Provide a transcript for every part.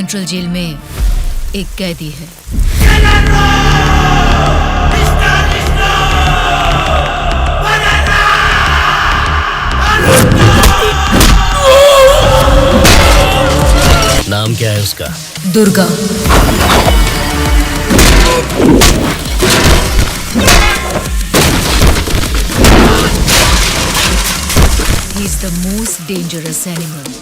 Central jail में एक कैदी है। नाम क्या है उसका? Durga. He is the most dangerous animal.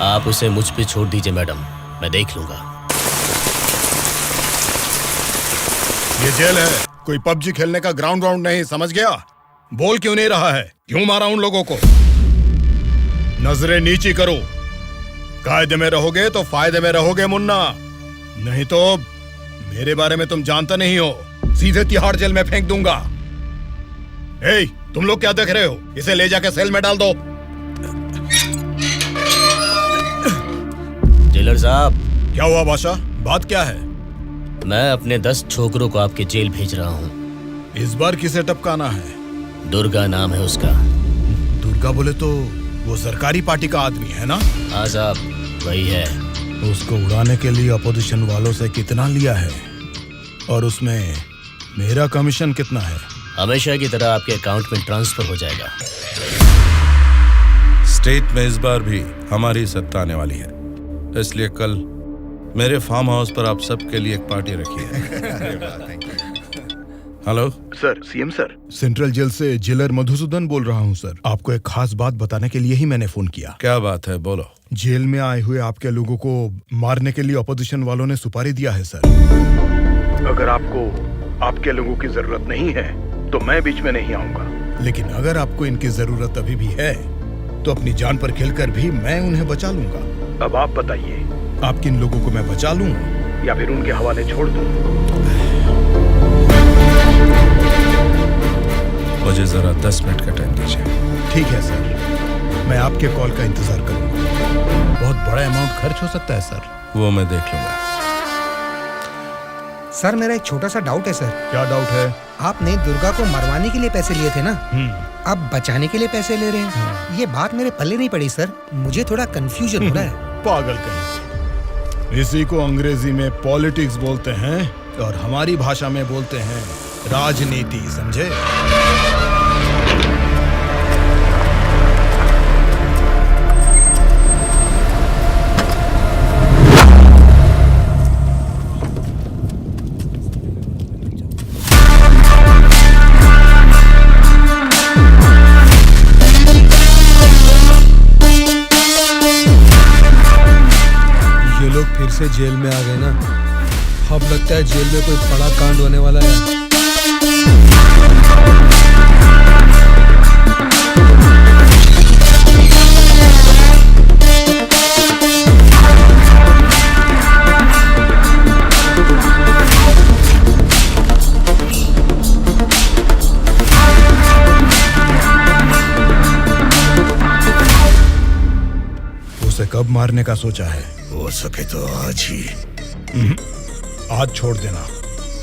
आप उसे मुझ पे छोड़ दीजिए मैडम, मैं देख लूंगा। ये जेल है, कोई पबजी खेलने का ग्राउंड नहीं, समझ गया? बोल क्यों नहीं रहा है? क्यों मारा उन लोगों को? नजरें नीची करो। कायदे में रहोगे तो फायदे में रहोगे मुन्ना, नहीं तो मेरे बारे में तुम जानते नहीं हो, सीधे तिहाड़ जेल में फेंक दूंगा। ए, तुम लोग क्या देख रहे हो? इसे ले जाके सेल में डाल दो। जेलर साहब। क्या हुआ बादशाह, बात क्या है? मैं अपने 10 छोकरों को आपके जेल भेज रहा हूँ। इस बार किसे टपकाना है? दुर्गा नाम है उसका। दुर्गा बोले तो वो सरकारी पार्टी का आदमी है ना? हाँ साहब, वही है। उसको उड़ाने के लिए अपोजिशन वालों से कितना लिया है और उसमें मेरा कमीशन कितना है? हमेशा की तरह आपके अकाउंट में ट्रांसफर हो जाएगा। स्टेट में इस बार भी हमारी सत्ता आने वाली है, इसलिए कल मेरे फार्म हाउस पर आप सबके लिए एक पार्टी रखी है। Hello. Sir, CM sir, central jail से जेलर मधुसूदन बोल रहा हूँ सर। आपको एक खास बात बताने के लिए ही मैंने फोन किया। क्या बात है, बोलो। जेल में आए हुए आपके लोगों को मारने के लिए अपोजिशन वालों ने सुपारी दिया है सर। अगर आपको आपके लोगों की जरूरत नहीं है तो मैं बीच में नहीं आऊंगा, लेकिन अगर आपको इनकी जरूरत अभी भी है तो अपनी जान पर खेलकर भी मैं उन्हें बचा लूंगा। अब आप बताइए, आप किन लोगों को मैं बचा लूं या फिर उनके हवाले छोड़ दूं? मुझे जरा 10 मिनट का टाइम दीजिए। ठीक है सर, मैं आपके कॉल का इंतजार करूंगा। बहुत बड़ा अमाउंट खर्च हो सकता है सर। वो मैं देख लूंगा। सर, मेरा एक छोटा सा डाउट है सर। क्या डाउट है? आपने दुर्गा को मरवाने के लिए पैसे लिए थे ना, अब बचाने के लिए पैसे ले रहे हैं। ये बात मेरे पल्ले नहीं पड़ी सर, मुझे थोड़ा कंफ्यूजन हो रहा है। पागल कहीं। इसी को अंग्रेजी में पॉलिटिक्स बोलते हैं और हमारी भाषा में बोलते हैं राजनीति, समझे? फिर से जेल में आ गए ना, अब लगता है जेल में कोई बड़ा कांड होने वाला है। उसे कब मारने का सोचा है? हो सके तो आज ही। आज छोड़ देना,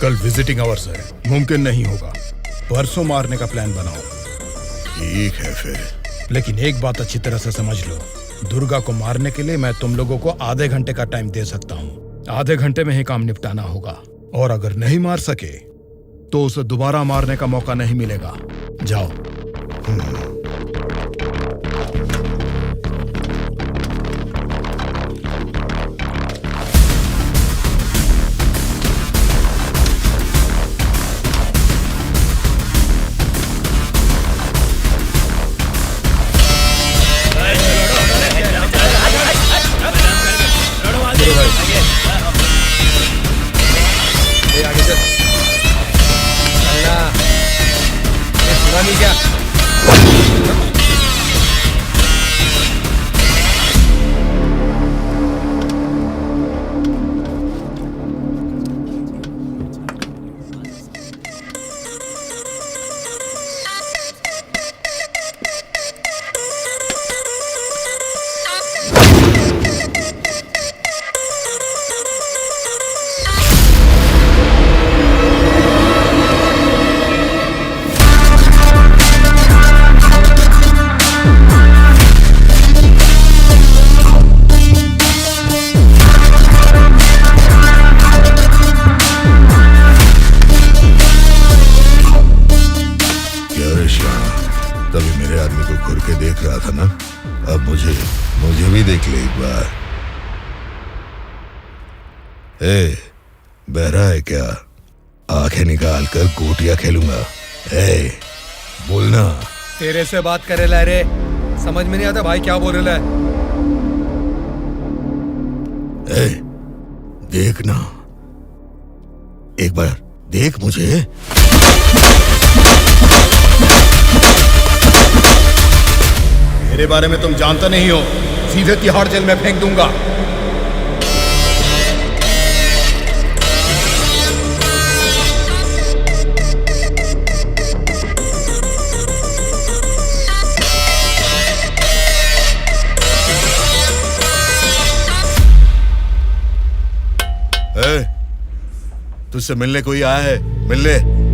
कल विजिटिंग आवर्स है, मुमकिन नहीं होगा। परसों मारने का प्लान बनाओ। ठीक है फिर, लेकिन एक बात अच्छी तरह से समझ लो, दुर्गा को मारने के लिए मैं तुम लोगों को आधे घंटे का टाइम दे सकता हूँ। आधे घंटे में ही काम निपटाना होगा, और अगर नहीं मार सके तो उसे दोबारा मारने का मौका नहीं मिलेगा। जाओ। देख रहा था ना, अब मुझे भी देख ले एक बार। ए, बहरा है क्या? आंखें निकाल कर गोटियां खेलूंगा। ए, बोलना। तेरे से बात करे ला रे, समझ में नहीं आता भाई क्या बोल रहा है। ए, देखना, एक बार देख मुझे। मेरे बारे में तुम जानता नहीं हो, सीधे तिहाड़ जेल में फेंक दूंगा। तुझसे मिलने कोई आया है? मिलने।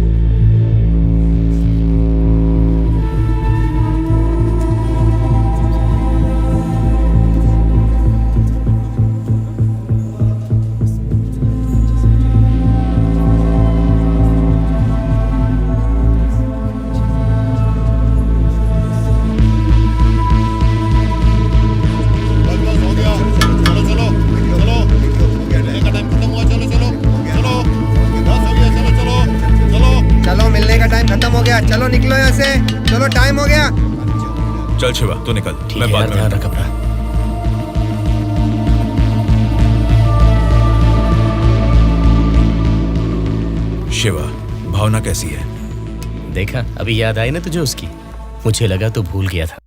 चलो, चलो टाइम हो गया। चल शिवा तू निकल, ठीक मैं है बाद यार, में ध्यान रख अपना। शिवा, भावना कैसी है? देखा, अभी याद आई ना तुझे उसकी? मुझे लगा तू भूल गया था।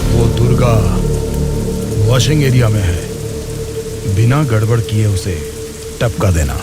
वो दुर्गा वॉशिंग एरिया में है, बिना गड़बड़ किए उसे टपका देना।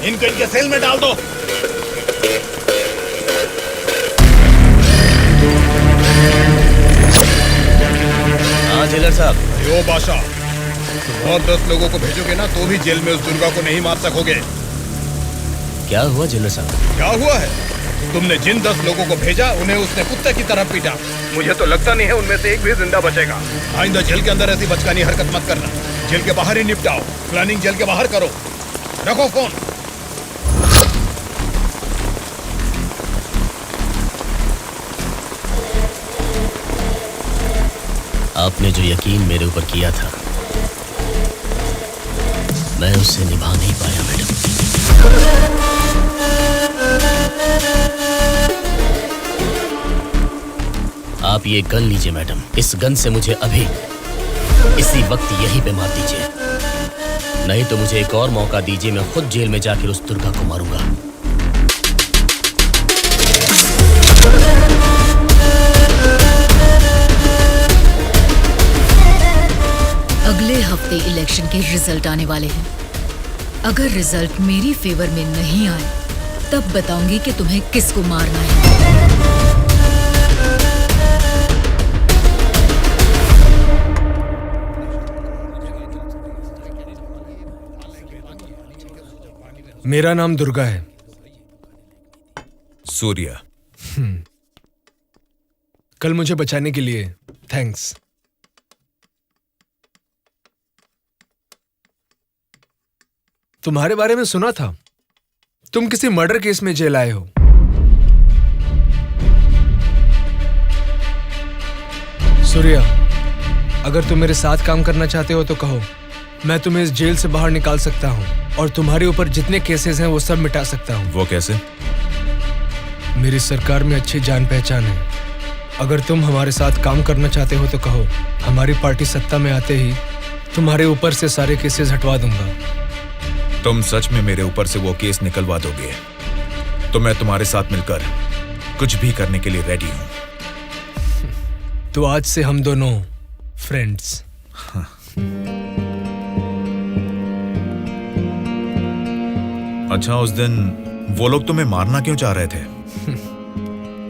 इनको इनके सेल में डाल दो। जेलर साहब। यो बादशाह, तुम और 10 लोगों को भेजोगे ना तो भी जेल में उस दुर्गा को नहीं मार सकोगे। क्या हुआ जेलर साहब? क्या हुआ है? तुमने जिन 10 लोगों को भेजा उन्हें उसने कुत्ते की तरह पीटा। मुझे तो लगता नहीं है उनमें से एक भी जिंदा बचेगा। आइंदा जेल के अंदर ऐसी बचकानी हरकत मत करना। जेल के बाहर ही निपटाओ। प्लानिंग जेल के बाहर करो। रखो फोन। आपने जो यकीन मेरे ऊपर किया था, मैं उससे निभा नहीं पाया मैडम। आप ये गन लीजिए मैडम। इस गन से मुझे अभी इसी वक्त यहीं पे मार दीजिए, नहीं तो मुझे एक और मौका दीजिए। मैं खुद जेल में जाकर उस दुर्गा को मारूंगा। अगले हफ्ते इलेक्शन के रिजल्ट आने वाले हैं। अगर रिजल्ट मेरी फेवर में नहीं आए तब बताऊंगी कि तुम्हें किसको मारना है। मेरा नाम दुर्गा है। सूर्या। कल मुझे बचाने के लिए थैंक्स। तुम्हारे बारे में सुना था, तुम किसी मर्डर केस में जेल आए हो। सूर्या, अगर तुम मेरे साथ काम करना चाहते हो तो कहो, मैं तुम्हें इस जेल से बाहर निकाल सकता हूं और तुम्हारे ऊपर जितने केसेस हैं वो सब मिटा सकता हूं। वो कैसे? मेरी सरकार में अच्छी जान पहचान है। अगर तुम हमारे साथ काम करना चाहते हो तो कहो, हमारी पार्टी सत्ता में आते ही तुम्हारे ऊपर से सारे केसेस हटवा दूंगा। तुम सच में मेरे ऊपर से वो केस निकलवा दोगे तो मैं तुम्हारे साथ मिलकर कुछ भी करने के लिए रेडी हूं। तो आज से हम दोनों फ्रेंड्स। अच्छा, उस दिन वो लोग तुम्हें मारना क्यों चाह रहे थे?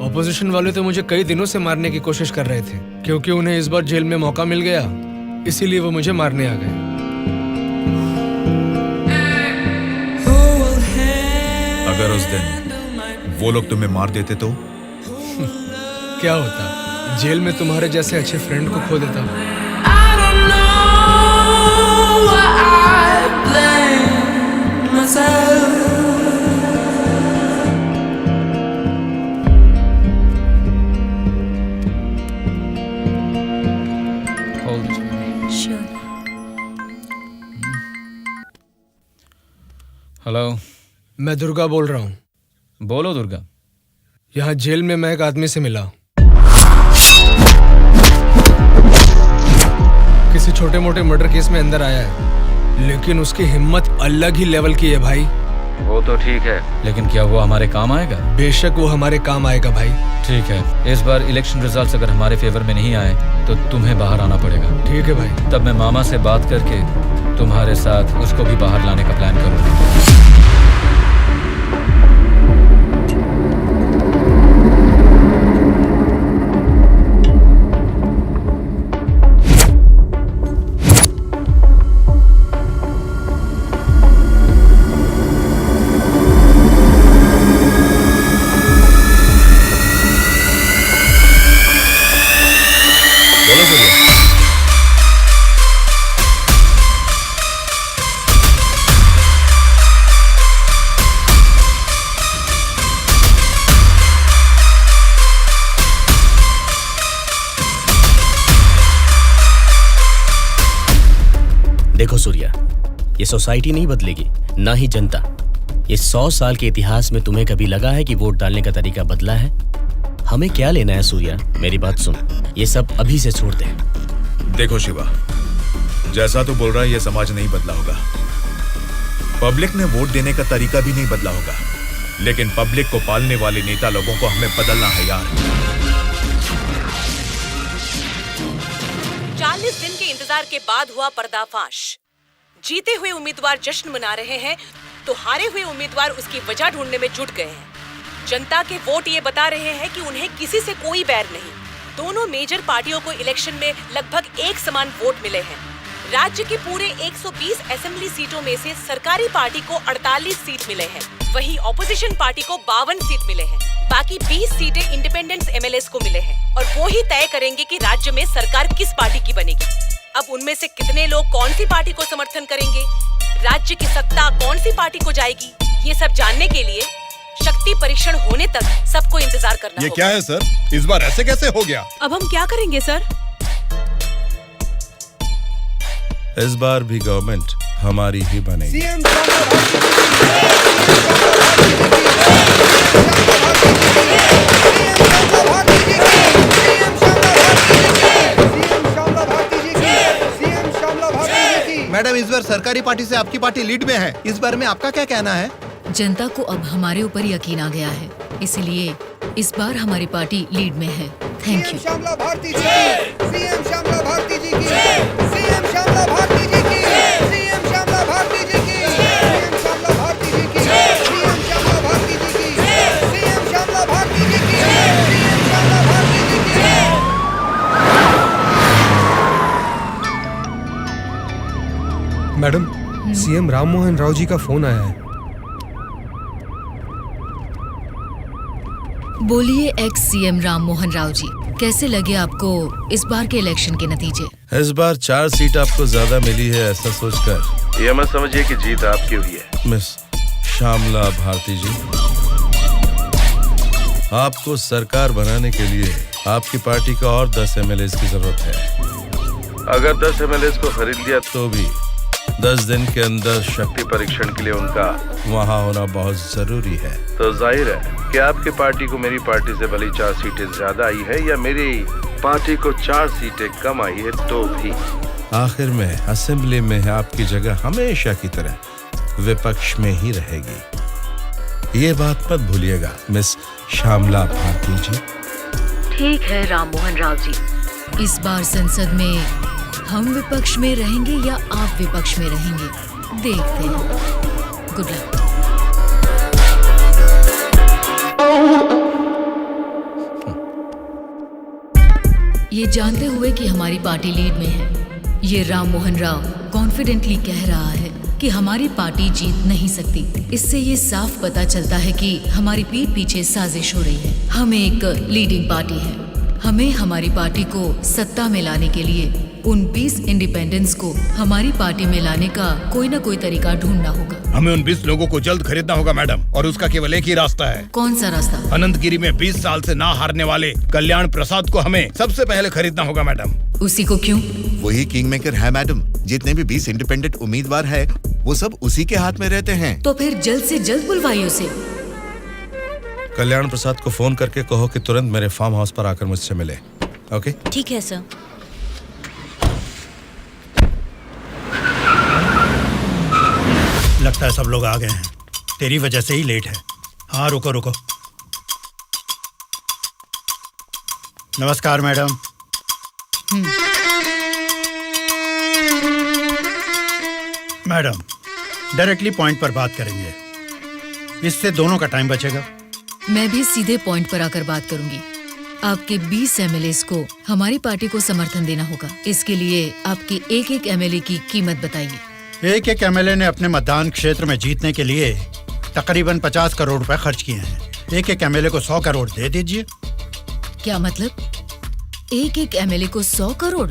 ऑपोजिशन वाले तो मुझे कई दिनों से मारने की कोशिश कर रहे थे, क्योंकि उन्हें इस बार जेल में मौका मिल गया, इसीलिए वो मुझे मारने आ गए। अगर उस दिन वो लोग तुम्हें मार देते तो? क्या होता? जेल में तुम्हारे जैसे अच्छे फ्रेंड को खो देता। हेलो, मैं दुर्गा बोल रहा हूँ। बोलो दुर्गा। यहाँ जेल में मैं एक आदमी से मिला। किसी छोटे मोटे मर्डर केस में अंदर आया है, लेकिन उसकी हिम्मत अलग ही लेवल की है भाई। वो तो ठीक है, लेकिन क्या वो हमारे काम आएगा? बेशक वो हमारे काम आएगा भाई। ठीक है, इस बार इलेक्शन रिजल्ट्स अगर हमारे फेवर में नहीं आए तो तुम्हें बाहर आना पड़ेगा। ठीक है भाई। तब मैं मामा से बात करके तुम्हारे साथ उसको भी बाहर लाने का प्लान करूँगा। देखो सूर्या, ये सोसाइटी नहीं बदलेगी, ना ही जनता। ये 100 साल के इतिहास में तुम्हें कभी लगा है कि वोट डालने का तरीका बदला है? हमें क्या लेना है सूर्या, मेरी बात सुन, ये सब अभी से छोड़ दे। देखो शिवा, जैसा तू बोल रहा है ये समाज नहीं बदला होगा, पब्लिक ने वोट देने का तरीका भी नहीं बदला होगा, लेकिन पब्लिक को पालने वाले नेता लोगों को हमें बदलना है यार। 40 दिन के इंतजार के बाद हुआ पर्दाफाश। जीते हुए उम्मीदवार जश्न मना रहे हैं तो हारे हुए उम्मीदवार उसकी वजह ढूंढने में जुट गए हैं। जनता के वोट ये बता रहे हैं कि उन्हें किसी से कोई बैर नहीं, दोनों मेजर पार्टियों को इलेक्शन में लगभग एक समान वोट मिले हैं। राज्य के पूरे 120 असेंबली सीटों में से सरकारी पार्टी को 48 सीट मिले हैं, वहीं ऑपोजिशन पार्टी को 52 सीट मिले हैं। बाकी 20 सीटें इंडिपेंडेंट एमएलएस को मिले हैं और वो ही तय करेंगे कि राज्य में सरकार किस पार्टी की बनेगी। अब उनमें से कितने लोग कौन सी पार्टी को समर्थन करेंगे, राज्य की सत्ता कौन सी पार्टी को जाएगी, ये सब जानने के लिए शक्ति परीक्षण होने तक सबको इंतजार करना ये होगा। क्या है सर, इस बार ऐसे कैसे हो गया? अब हम क्या करेंगे सर? इस बार भी गवर्नमेंट हमारी ही बनेगी। मैडम, इस बार सरकारी पार्टी से आपकी पार्टी लीड में है, इस बारे में आपका क्या कहना है? जनता को अब हमारे ऊपर यकीन आ गया है, इसलिए इस बार हमारी पार्टी लीड में है। Thank you. श्यामला भारती जी की, सीएम श्यामला भारती जी की, सीएम श्यामला भारती जी की, सीएम श्यामला भारती जी की, सीएम श्यामला भारती जी की, सीएम श्यामला भारती जी की, सीएम श्यामला भारती जी की, सीएम श्यामला भारती जी की। मैडम, सीएम राम मोहन राव जी का फोन आया है। बोलिए एक्स सीएम राम मोहन राव जी, कैसे लगे आपको इस बार के इलेक्शन के नतीजे? इस बार 4 सीट आपको ज्यादा मिली है, ऐसा सोचकर ये मत समझिए कि जीत आपकी हुई है। मिस श्यामला भारती जी, आपको सरकार बनाने के लिए आपकी पार्टी का और 10 एमएलए की जरूरत है। अगर 10 एमएलए को खरीद लिया तो भी 10 दिन के अंदर शक्ति परीक्षण के लिए उनका वहाँ होना बहुत जरूरी है। तो जाहिर है कि आपकी पार्टी को मेरी पार्टी से भले 4 सीटें ज्यादा आई है या मेरी पार्टी को 4 सीटें कम आई है, तो भी आखिर में असेंबली में आपकी जगह हमेशा की तरह विपक्ष में ही रहेगी। ये बात मत भूलिएगा मिस श्यामला भारती जी। ठीक है राम मोहन राव जी, इस बार संसद में हम विपक्ष में रहेंगे या आप विपक्ष में रहेंगे, देखते हैं। Good luck. ये जानते हुए कि हमारी पार्टी लीड में है, ये राम मोहन राव कॉन्फिडेंटली कह रहा है कि हमारी पार्टी जीत नहीं सकती। इससे ये साफ पता चलता है कि हमारी पीठ पीछे साजिश हो रही है। हम एक लीडिंग पार्टी है, हमें हमारी पार्टी को सत्ता में लाने के लिए उन 20 इंडिपेंडेंस को हमारी पार्टी में लाने का कोई न कोई तरीका ढूंढना होगा। हमें उन 20 लोगों को जल्द खरीदना होगा मैडम, और उसका केवल एक ही रास्ता है। कौन सा रास्ता? अनंतगिरी में 20 साल से ना हारने वाले कल्याण प्रसाद को हमें सबसे पहले खरीदना होगा मैडम। उसी को क्यों? वही किंग मेकर है मैडम। जितने भी 20 इंडिपेंडेंट उम्मीदवार है वो सब उसी के हाथ में रहते हैं। तो फिर जल्द से जल्द बुलवाइए उसे। कल्याण प्रसाद को फोन करके कहो कि तुरंत मेरे फार्म हाउस पर आकर मुझसे मिले। ओके? ठीक है सर। लगता है सब लोग आ गए हैं, तेरी वजह से ही लेट है। हाँ रुको रुको। नमस्कार मैडम। मैडम, डायरेक्टली पॉइंट पर बात करेंगे, इससे दोनों का टाइम बचेगा। मैं भी सीधे पॉइंट पर आकर बात करूंगी। आपके 20 एमएलएस को हमारी पार्टी को समर्थन देना होगा। इसके लिए आपके एक एमएलए की कीमत बताइए। एक एमएलए ने अपने मतदान क्षेत्र में जीतने के लिए तकरीबन 50 करोड़ रुपए खर्च किए हैं। एक एमएलए को 100 करोड़ दे दीजिए। क्या मतलब? एक एमएलए को 100 करोड़?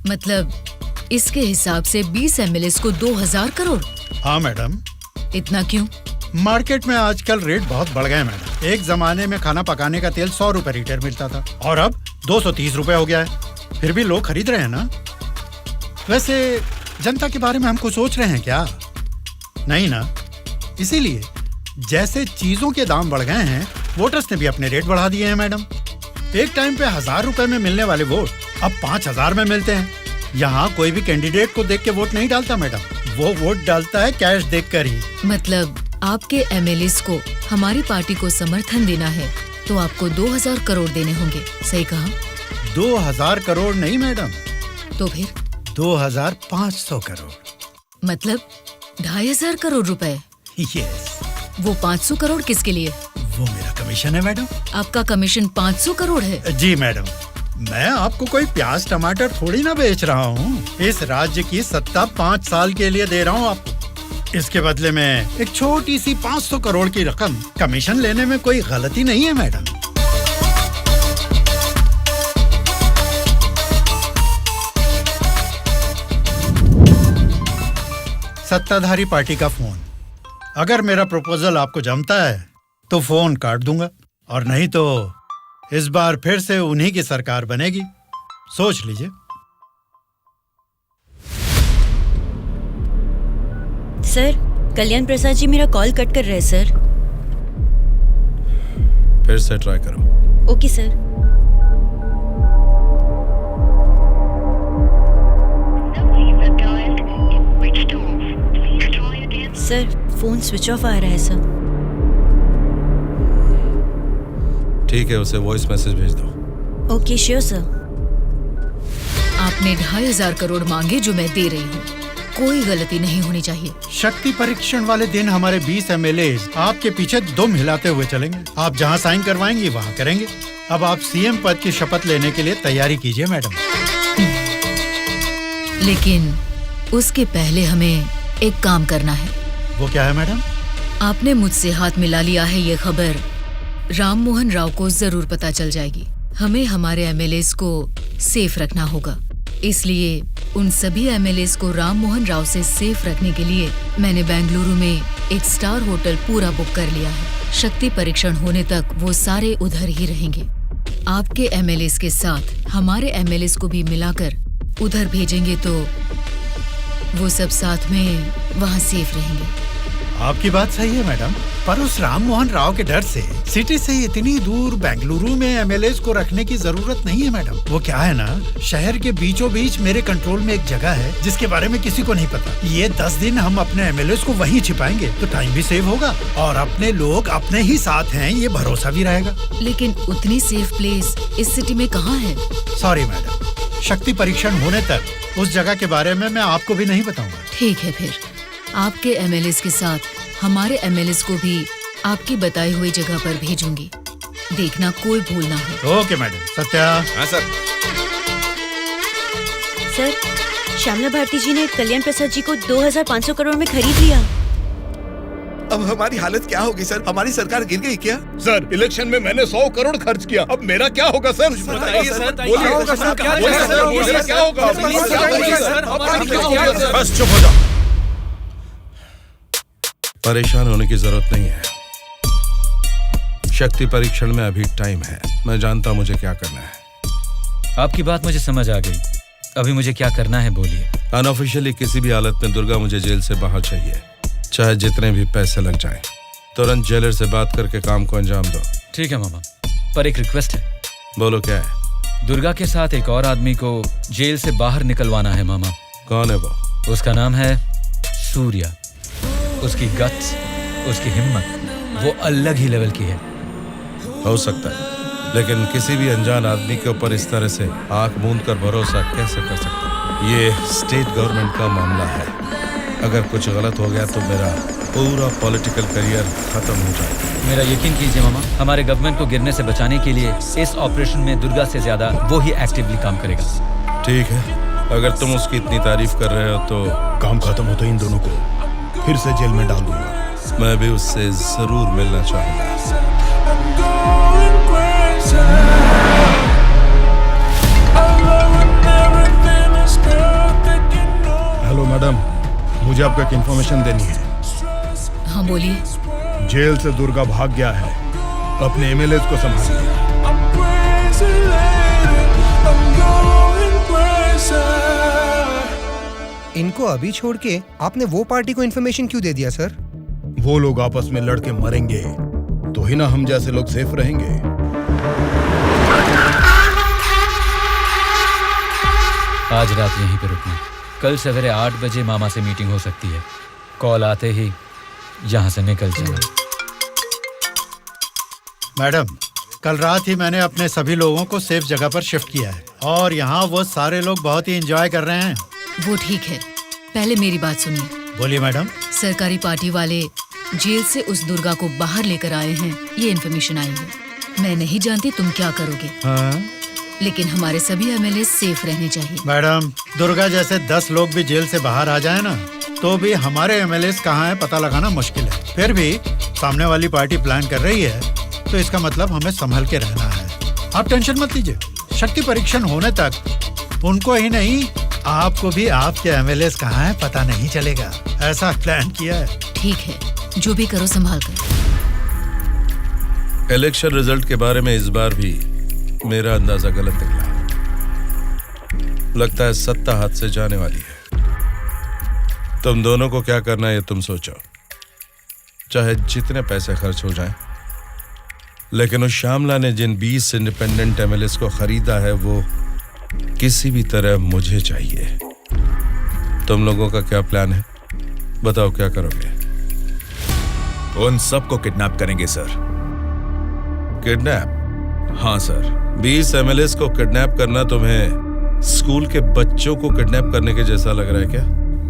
मतलब इसके हिसाब से 20 एमएलए को 2000 करोड़? हाँ मैडम। इतना क्यों? मार्केट में आजकल रेट बहुत बढ़ गए मैडम। एक जमाने में खाना पकाने का तेल 100 रुपए लीटर मिलता था और अब 230 रुपए हो गया है। फिर भी लोग खरीद रहे हैं ना। वैसे जनता के बारे में हम कुछ सोच रहे हैं क्या? नहीं ना। इसीलिए जैसे चीजों के दाम बढ़ गए हैं, वोटर्स ने भी अपने रेट बढ़ा दिए हैं मैडम। एक टाइम पे 1000 रुपए में मिलने वाले वोट अब 5000 में मिलते हैं। यहाँ कोई भी कैंडिडेट को देख के वोट नहीं डालता मैडम, वो वोट डालता है कैश देखकर ही। मतलब आपके एमएलएस को हमारी पार्टी को समर्थन देना है तो आपको 2000 करोड़ देने होंगे, सही कहा? 2000 करोड़ नहीं मैडम। तो फिर? 2500 करोड़। मतलब 2500 करोड़ रुपए? यस। वो 500 करोड़ किसके लिए? वो मेरा कमीशन है मैडम। आपका कमीशन 500 करोड़ है? जी मैडम, मैं आपको कोई प्याज टमाटर थोड़ी ना बेच रहा हूँ। इस राज्य की सत्ता 5 साल के लिए दे रहा हूँ आपको। इसके बदले में एक छोटी सी 500 करोड़ की रकम कमीशन लेने में कोई गलती नहीं है मैडम। सत्ताधारी पार्टी का फोन। अगर मेरा प्रपोजल आपको जमता है तो फोन काट दूंगा, और नहीं तो इस बार फिर से उन्हीं की सरकार बनेगी। सोच लीजिए। सर, कल्याण प्रसाद जी मेरा कॉल कट कर रहे हैं सर। फिर से ट्राई करो। Okay sir. Sir, phone switch off आ रहा है सर। ठीक है, उसे वॉइस मैसेज भेज दो। Okay sure sir. आपने 2,500 करोड़ मांगे जो मैं दे रही हूँ। कोई गलती नहीं होनी चाहिए। शक्ति परीक्षण वाले दिन हमारे 20 एमएलए आपके पीछे दुम हिलाते हुए चलेंगे। आप जहां साइन करवाएंगी वहां करेंगे। अब आप सीएम पद की शपथ लेने के लिए तैयारी कीजिए मैडम। लेकिन उसके पहले हमें एक काम करना है। वो क्या है मैडम? आपने मुझसे हाथ मिला लिया है, ये खबर राम मोहन राव को जरूर पता चल जाएगी। हमें हमारे एमएलएस को सेफ रखना होगा। इसलिए उन सभी एमएलएस को राम मोहन राव से सेफ रखने के लिए मैंने बेंगलुरु में एक स्टार होटल पूरा बुक कर लिया है। शक्ति परीक्षण होने तक वो सारे उधर ही रहेंगे। आपके एमएलएस के साथ हमारे एमएलएस को भी मिलाकर उधर भेजेंगे तो वो सब साथ में वहाँ सेफ रहेंगे। आपकी बात सही है मैडम, पर उस राम मोहन राव के डर से सिटी से इतनी दूर बेंगलुरु में एमएलएस को रखने की जरूरत नहीं है मैडम। वो क्या है ना, शहर के बीचों बीच मेरे कंट्रोल में एक जगह है जिसके बारे में किसी को नहीं पता। ये 10 दिन हम अपने एमएलएस को वहीं छिपाएंगे तो टाइम भी सेव होगा और अपने लोग अपने ही साथ हैं, ये भरोसा भी रहेगा। लेकिन उतनी सेफ प्लेस इस सिटी में कहाँ है? सॉरी मैडम, शक्ति परीक्षण होने तक उस जगह के बारे में मैं आपको भी नहीं बताऊंगा। ठीक है, फिर आपके एमएलएस के साथ हमारे एमएलएस को भी आपकी बताई हुई जगह पर भेजूंगी। देखना कोई भूल ना हो। Okay madam. सत्या। हाँ सर। सर, श्यामला भारती जी ने कल्याण प्रसाद जी को 2,500 करोड़ में खरीद लिया। अब हमारी हालत क्या होगी सर? हमारी सरकार गिर गई क्या? सर, इलेक्शन में मैंने 100 करोड़ खर्च किया। अब मेरा क्या होगा सर? बताइए सर। क्या होगा? बस चुप हो जाओ। परेशान होने की जरूरत नहीं है। शक्ति परीक्षण में अभी टाइम है। मैं जानता हूं मुझे क्या करना है। आपकी बात मुझे समझ आ गई। अभी मुझे क्या करना है बोलिए। अनऑफिशियली किसी भी हालत में दुर्गा मुझे जेल से बाहर चाहिए, चाहे जितने भी पैसे लग जाएं। तुरंत जेलर से बात करके काम को अंजाम दो। ठीक है मामा, पर एक रिक्वेस्ट है। बोलो क्या है? दुर्गा के साथ एक और आदमी को जेल से बाहर निकलवाना है मामा। कौन है वो? उसका नाम है सूर्या। उसकी गट्स, उसकी हिम्मत, वो अलग ही लेवल की है। हो सकता है, लेकिन किसी भी अनजान आदमी के ऊपर इस तरह से आंख मूंद कर भरोसा कैसे कर सकता? ये स्टेट गवर्नमेंट का मामला है। अगर कुछ गलत हो गया तो मेरा पूरा पॉलिटिकल करियर खत्म हो जाएगा। मेरा यकीन कीजिए मामा, हमारे गवर्नमेंट को गिरने से बचाने के लिए इस ऑपरेशन में दुर्गा से ज्यादा वो ही एक्टिवली काम करेगा। ठीक है, अगर तुम उसकी इतनी तारीफ कर रहे हो तो काम खत्म होते इन दोनों को फिर से जेल में डाल दूंगा। मैं भी उससे जरूर मिलना चाहूंगा। हेलो मैडम, मुझे आपको एक इन्फॉर्मेशन देनी है। हाँ बोलिए। जेल से दुर्गा भाग गया है। अपने एमएलएस को संभालिए। इनको अभी छोड़ के आपने वो पार्टी को इन्फॉर्मेशन क्यों दे दिया सर? वो लोग आपस में लड़के मरेंगे तो ही ना हम जैसे लोग सेफ रहेंगे। आज रात यहीं पे रुकना। कल सवेरे 8 बजे मामा से मीटिंग हो सकती है। कॉल आते ही यहाँ से निकल जाना। मैडम, कल रात ही मैंने अपने सभी लोगों को सेफ जगह पर शिफ्ट किया है और यहाँ वो सारे लोग बहुत ही एंजॉय कर रहे हैं। वो ठीक है, पहले मेरी बात सुनिए। बोलिए मैडम। सरकारी पार्टी वाले जेल से उस दुर्गा को बाहर लेकर आए हैं, ये इन्फॉर्मेशन आई है। मैं नहीं जानती तुम क्या करोगे। हाँ? लेकिन हमारे सभी एमएलए सेफ रहने चाहिए। मैडम, दुर्गा जैसे 10 लोग भी जेल से बाहर आ जाए ना, तो भी हमारे एमएलए कहाँ है पता लगाना मुश्किल है। फिर भी सामने वाली पार्टी प्लान कर रही है, तो इसका मतलब हमें संभल के रहना है। आप टेंशन मत लीजिए, शक्ति परीक्षण होने तक उनको ही नहीं, आपको भी आपके एमएलए कहाँ है पता नहीं चलेगा। ऐसा प्लान किया है। ठीक है, जो भी करो संभाल कर। इलेक्शन रिजल्ट के बारे में इस बार भी मेरा अंदाजा गलत निकला। लगता है सत्ता हाथ से जाने वाली है। तुम दोनों को क्या करना है ये तुम सोचो, चाहे जितने पैसे खर्च हो जाएं, लेकिन उस श्यामला ने जिन 20 इंडिपेंडेंट एमएलएस को खरीदा है वो किसी भी तरह मुझे चाहिए। तुम लोगों का क्या प्लान है, बताओ क्या करोगे? उन सबको किडनैप करेंगे सर। किडनैप? हाँ सर। 20 एमएलएस को किडनैप करना तुम्हें स्कूल के बच्चों को किडनैप करने के जैसा लग रहा है क्या?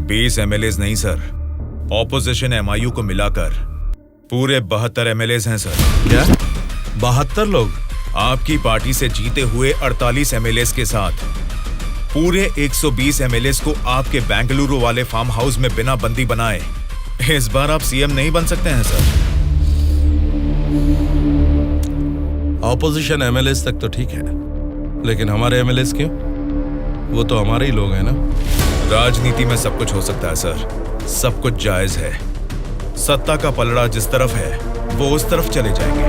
20 एमएलएस नहीं सर, ऑपोजिशन एमआईयू को मिलाकर पूरे 72 एमएलएस हैं सर। क्या 72 लोग? आपकी पार्टी से जीते हुए 48 एमएलएस के साथ पूरे 120 एमएलएस को आपके बेंगलुरु वाले फार्म हाउस में बिना बंदी बनाए इस बार आप सीएम नहीं बन सकते हैं सर। ऑपोजिशन एमएलएस तक तो ठीक है, लेकिन हमारे एमएलएस क्यों? वो तो हमारे ही लोग हैं ना। राजनीति में सब कुछ हो सकता है सर, सब कुछ जायज है। सत्ता का पलड़ा जिस तरफ है वो उस तरफ चले जाएंगे।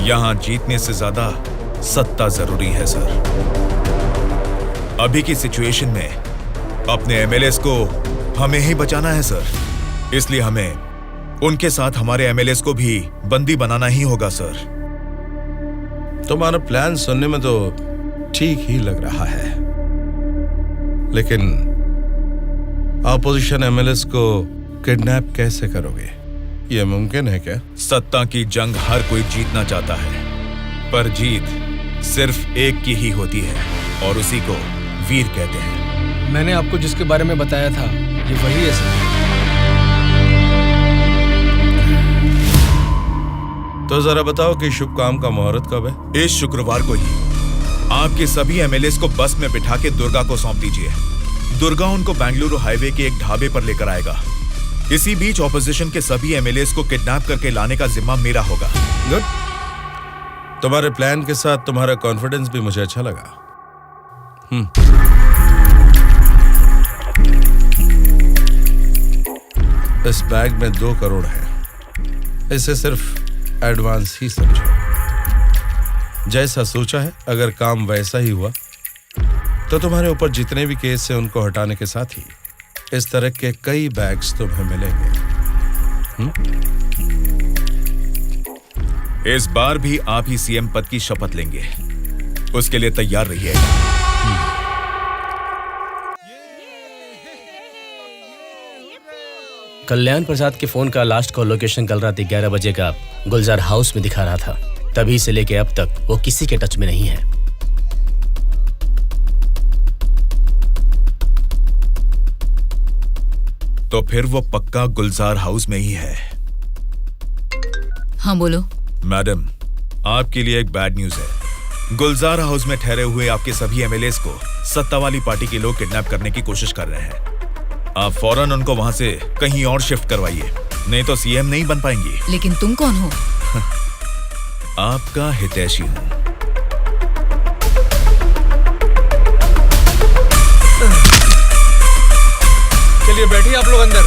यहां जीतने से ज्यादा सत्ता जरूरी है सर। अभी की सिचुएशन में अपने एमएलएस को हमें ही बचाना है सर, इसलिए हमें उनके साथ हमारे एमएलएस को भी बंदी बनाना ही होगा सर। तुम्हारा प्लान सुनने में तो ठीक ही लग रहा है, लेकिन ऑपोजिशन एमएलएस को किडनैप कैसे करोगे? ये मुमकिन है क्या? सत्ता की जंग हर कोई जीतना चाहता है, पर जीत सिर्फ एक की ही होती है और उसी को वीर कहते हैं। मैंने आपको जिसके बारे में बताया था ये वही है सर। तो जरा बताओ कि शुभ काम का मुहूर्त कब है? इस शुक्रवार को ही आपके सभी एमएलएस को बस में बिठा के दुर्गा को सौंप दीजिए। दुर्गा उनको बेंगलुरु हाईवे के एक ढाबे पर लेकर आएगा। इसी बीच ऑपोजिशन के सभी एमएलएस को किडनैप करके लाने का जिम्मा मेरा होगा। गुड। तुम्हारे प्लान के साथ तुम्हारा कॉन्फिडेंस भी मुझे अच्छा लगा। इस बैग में 2 करोड़ है, इसे सिर्फ एडवांस ही समझो। जैसा सोचा है, अगर काम वैसा ही हुआ तो तुम्हारे ऊपर जितने भी केस हैं उनको हटाने के साथ ही इस तरह के कई बैग्स तुम्हें मिलेंगे। इस बार भी आप ही सीएम पद की शपथ लेंगे, उसके लिए तैयार रहिएगा। कल्याण प्रसाद के फोन का लास्ट कॉल लोकेशन कल रात 11 बजे का गुलजार हाउस में दिखा रहा था। तभी से लेके अब तक वो किसी के टच में नहीं है। तो फिर वो पक्का गुलजार हाउस में ही है। हाँ बोलो। मैडम, आपके लिए एक बैड न्यूज है। गुलजार हाउस में ठहरे हुए आपके सभी एमएलएस को सत्ता वाली पार्टी के लोग किडनैप करने की कोशिश कर रहे हैं। आप फौरन उनको वहां से कहीं और शिफ्ट करवाइए, नहीं तो सीएम नहीं बन पाएंगी। लेकिन तुम कौन हो? आपका हितैषी हूं। चलिए बैठिए आप लोग अंदर।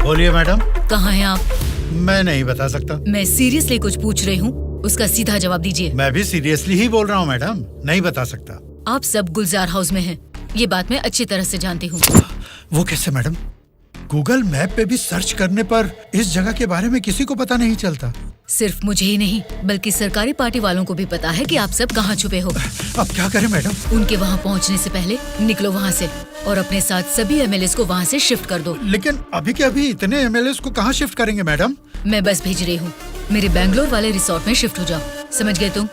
बोलिए मैडम। कहाँ हैं आप? मैं नहीं बता सकता। मैं सीरियसली कुछ पूछ रही हूँ, उसका सीधा जवाब दीजिए। मैं भी सीरियसली ही बोल रहा हूँ मैडम, नहीं बता सकता। आप सब गुलजार हाउस में हैं, ये बात मैं अच्छी तरह से जानती हूँ। वो कैसे मैडम? गूगल मैप पे भी सर्च करने पर इस जगह के बारे में किसी को पता नहीं चलता। सिर्फ मुझे ही नहीं बल्कि सरकारी पार्टी वालों को भी पता है कि आप सब कहाँ छुपे हो। अब क्या करें मैडम? उनके वहाँ पहुँचने से पहले निकलो वहाँ से और अपने साथ सभी एमएलएस को वहाँ से शिफ्ट कर दो। लेकिन अभी के अभी इतने एमएलएस को कहाँ शिफ्ट करेंगे मैडम? मैं बस भेज रही हूँ, मेरे बैंगलोर वाले रिसोर्ट में शिफ्ट हो जाओ। समझ गए तुम?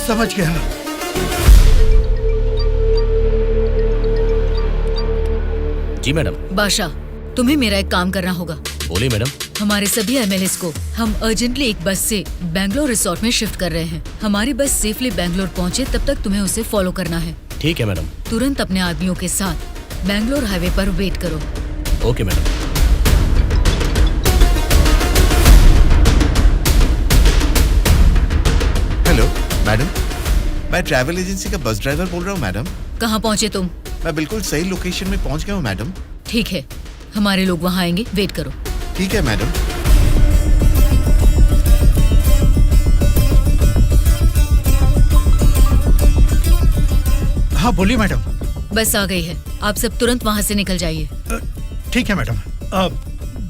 समझ गया। जी मैडम। बादशाह, तुम्हें मेरा एक काम करना होगा। बोलिए मैडम। हमारे सभी एमएलएस को हम अर्जेंटली एक बस से बैंगलोर रिसोर्ट में शिफ्ट कर रहे हैं। हमारी बस सेफली बैंगलोर पहुंचे तब तक तुम्हें उसे फॉलो करना है। ठीक है मैडम। तुरंत अपने आदमियों के साथ बैंगलोर हाईवे पर वेट करो। Okay madam. हेलो मैडम, मैं ट्रैवल एजेंसी का बस ड्राइवर बोल रहा हूँ मैडम। कहाँ पहुँचे तुम? मैं बिल्कुल सही लोकेशन में पहुँच गया हूँ मैडम। ठीक है, हमारे लोग वहाँ आएंगे, वेट करो। ठीक है मैडम। हाँ बोलिए मैडम। बस आ गई है, आप सब तुरंत वहाँ से निकल जाइए। ठीक है मैडम।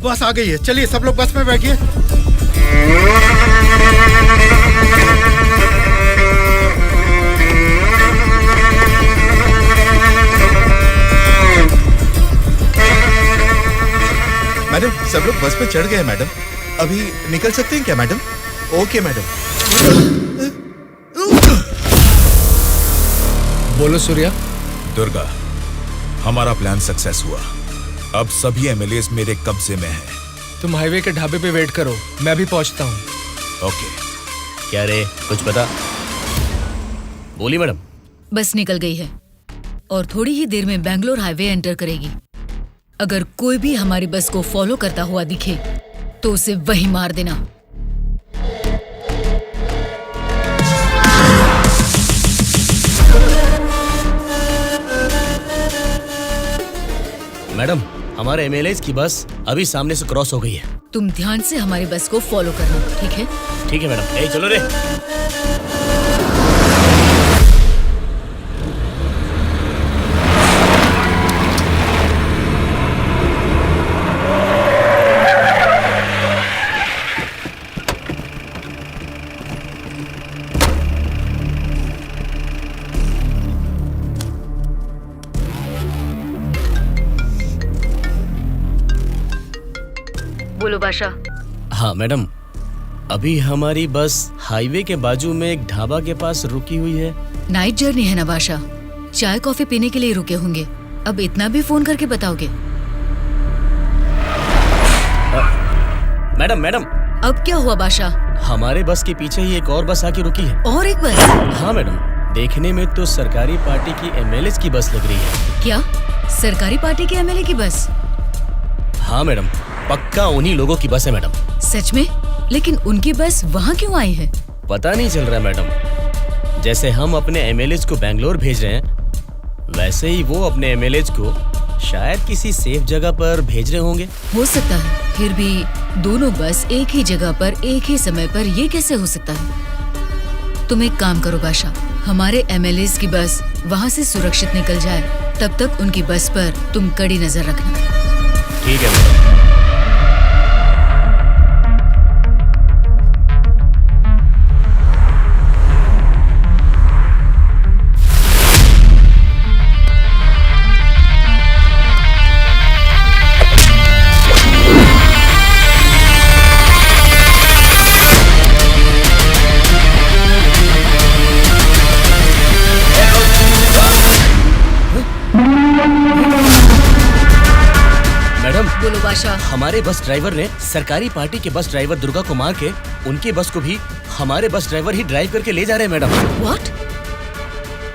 बस आ गई है, चलिए सब लोग बस में बैठिए। मैडम सब लोग बस पे चढ़ गए हैं मैडम। अभी निकल सकते हैं क्या मैडम? Okay madam. बोलो सूर्या। दुर्गा, हमारा प्लान सक्सेस हुआ। अब सभी एमएलएस मेरे कब्जे में हैं। तुम हाईवे के ढाबे पे वेट करो, मैं भी पहुंचता हूँ। ओके। क्या रे, कुछ पता? बोली मैडम। बस निकल गई है और थोड़ी ही देर में बैंगलोर हाईवे एंटर करेगी। अगर कोई भी हमारी बस को फॉलो करता हुआ दिखे तो उसे वहीं मार देना। मैडम, हमारे एमएलएस की बस अभी सामने से क्रॉस हो गई है। तुम ध्यान से हमारी बस को फॉलो करना, ठीक है? ठीक है मैडम। ए चलो रे। बोलो बादशाह। हाँ मैडम, अभी हमारी बस हाईवे के बाजू में एक ढाबा के पास रुकी हुई है। नाइट जर्नी है ना बादशाह, चाय कॉफी पीने के लिए रुके होंगे। अब इतना भी फोन करके बताओगे? Madam madam. अब क्या हुआ बादशाह? हमारे बस के पीछे ही एक और बस आके रुकी है। और एक बस? हाँ मैडम, देखने में तो सरकारी पार्टी की एमएलए की बस लग रही है। क्या सरकारी पार्टी के एमएलए की बस? हाँ मैडम, पक्का उन्हीं लोगों की बस है मैडम। सच में? लेकिन उनकी बस वहाँ क्यों आई है? पता नहीं चल रहा मैडम। जैसे हम अपने एमएलएज को बैंगलोर भेज रहे हैं, वैसे ही वो अपने एमएलएज को शायद किसी सेफ जगह पर भेज रहे होंगे। हो सकता है, फिर भी दोनों बस एक ही जगह पर एक ही समय पर ये कैसे हो सकता है? तुम एक काम करो बादशाह, हमारे एमएलएज की बस वहाँ से सुरक्षित निकल जाए, तब तक उनकी बस पर तुम कड़ी नजर रखना। ठीक है मैडम। बोलो बादशाह। हमारे बस ड्राइवर ने सरकारी पार्टी के बस ड्राइवर दुर्गा को मार के उनकी बस को भी हमारे बस ड्राइवर ही ड्राइव करके ले जा रहे हैं मैडम। व्हाट?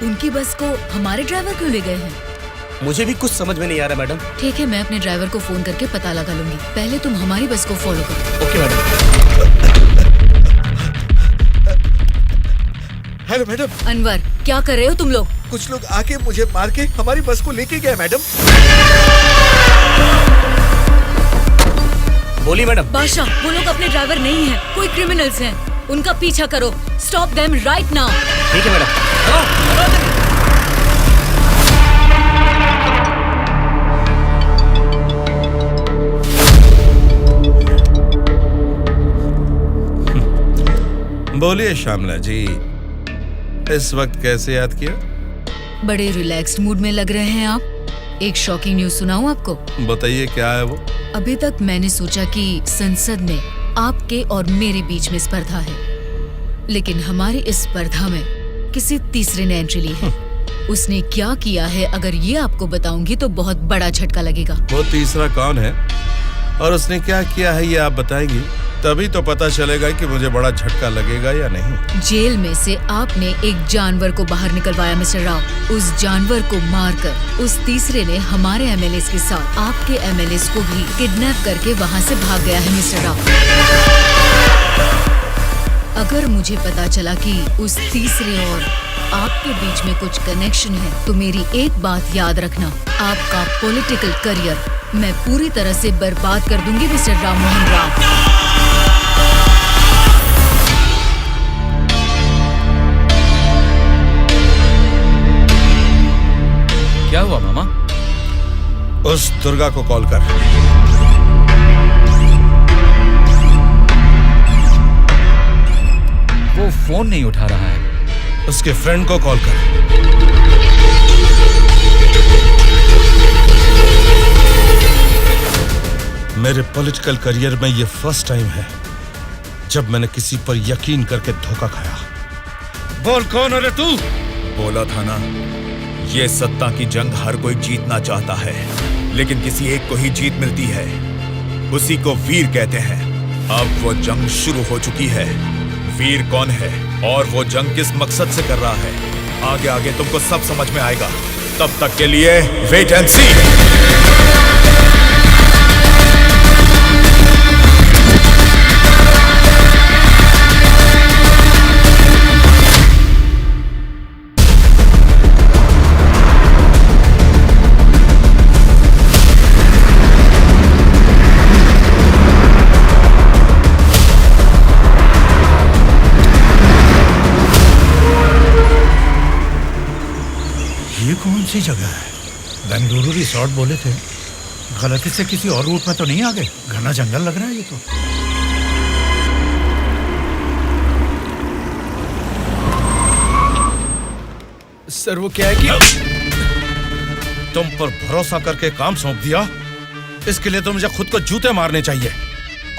उनकी बस को हमारे ड्राइवर क्यों ले गए हैं? मुझे भी कुछ समझ में नहीं आ रहा मैडम। ठीक है, मैं अपने ड्राइवर को फोन करके पता लगा लूंगी। पहले तुम हमारी बस को फॉलो करो। Okay madam. Hello madam. Anwar, क्या कर रहे हो तुम लोग? कुछ लोग आके मुझे मार के हमारी बस को लेके गए मैडम। बोली मैडम। बादशाह, वो लोग अपने ड्राइवर नहीं हैं, कोई क्रिमिनल्स हैं। उनका पीछा करो। Stop them right now. ठीक है मैडम। बोलिए श्यामला जी, इस वक्त कैसे याद किया? बड़े रिलैक्स्ड मूड में लग रहे हैं आप। एक शॉकिंग न्यूज सुनाऊं आपको? बताइए क्या है वो? अभी तक मैंने सोचा कि संसद में आपके और मेरे बीच में स्पर्धा है, लेकिन हमारी इस स्पर्धा में किसी तीसरे ने एंट्री ली है। उसने क्या किया है अगर ये आपको बताऊंगी तो बहुत बड़ा झटका लगेगा। वो तीसरा कौन है और उसने क्या किया है ये आप बताएंगी, तभी तो पता चलेगा कि मुझे बड़ा झटका लगेगा या नहीं। जेल में से आपने एक जानवर को बाहर निकलवाया मिस्टर राव। उस जानवर को मारकर उस तीसरे ने हमारे एमएलएस के साथ आपके एमएलएस को भी किडनैप करके वहाँ से भाग गया है मिस्टर राव। अगर मुझे पता चला कि उस तीसरे और आपके बीच में कुछ कनेक्शन है तो मेरी एक बात याद रखना, आपका पॉलिटिकल करियर मैं पूरी तरह से बर्बाद कर दूंगी मिस्टर राम मोहन राव। क्या हुआ मामा? उस दुर्गा को कॉल कर। वो फोन नहीं उठा रहा है। उसके फ्रेंड को कॉल कर। मेरे पॉलिटिकल करियर में ये फर्स्ट टाइम है जब मैंने किसी पर यकीन करके धोखा खाया। बोल कौन है रे तू? बोला था ना, ये सत्ता की जंग हर कोई जीतना चाहता है, लेकिन किसी एक को ही जीत मिलती है, उसी को वीर कहते हैं। अब वो जंग शुरू हो चुकी है। वीर कौन है और वो जंग किस मकसद से कर रहा है, आगे आगे तुमको सब समझ में आएगा। तब तक के लिए वेट एंड सी। ये कौन सी जगह है? बेंगलुरु रिसोर्ट बोले थे, गलती से किसी और रूट में तो नहीं आ गए? घना जंगल लग रहा है ये तो। सर वो क्या है कि तुम पर भरोसा करके काम सौंप दिया, इसके लिए तो मुझे खुद को जूते मारने चाहिए।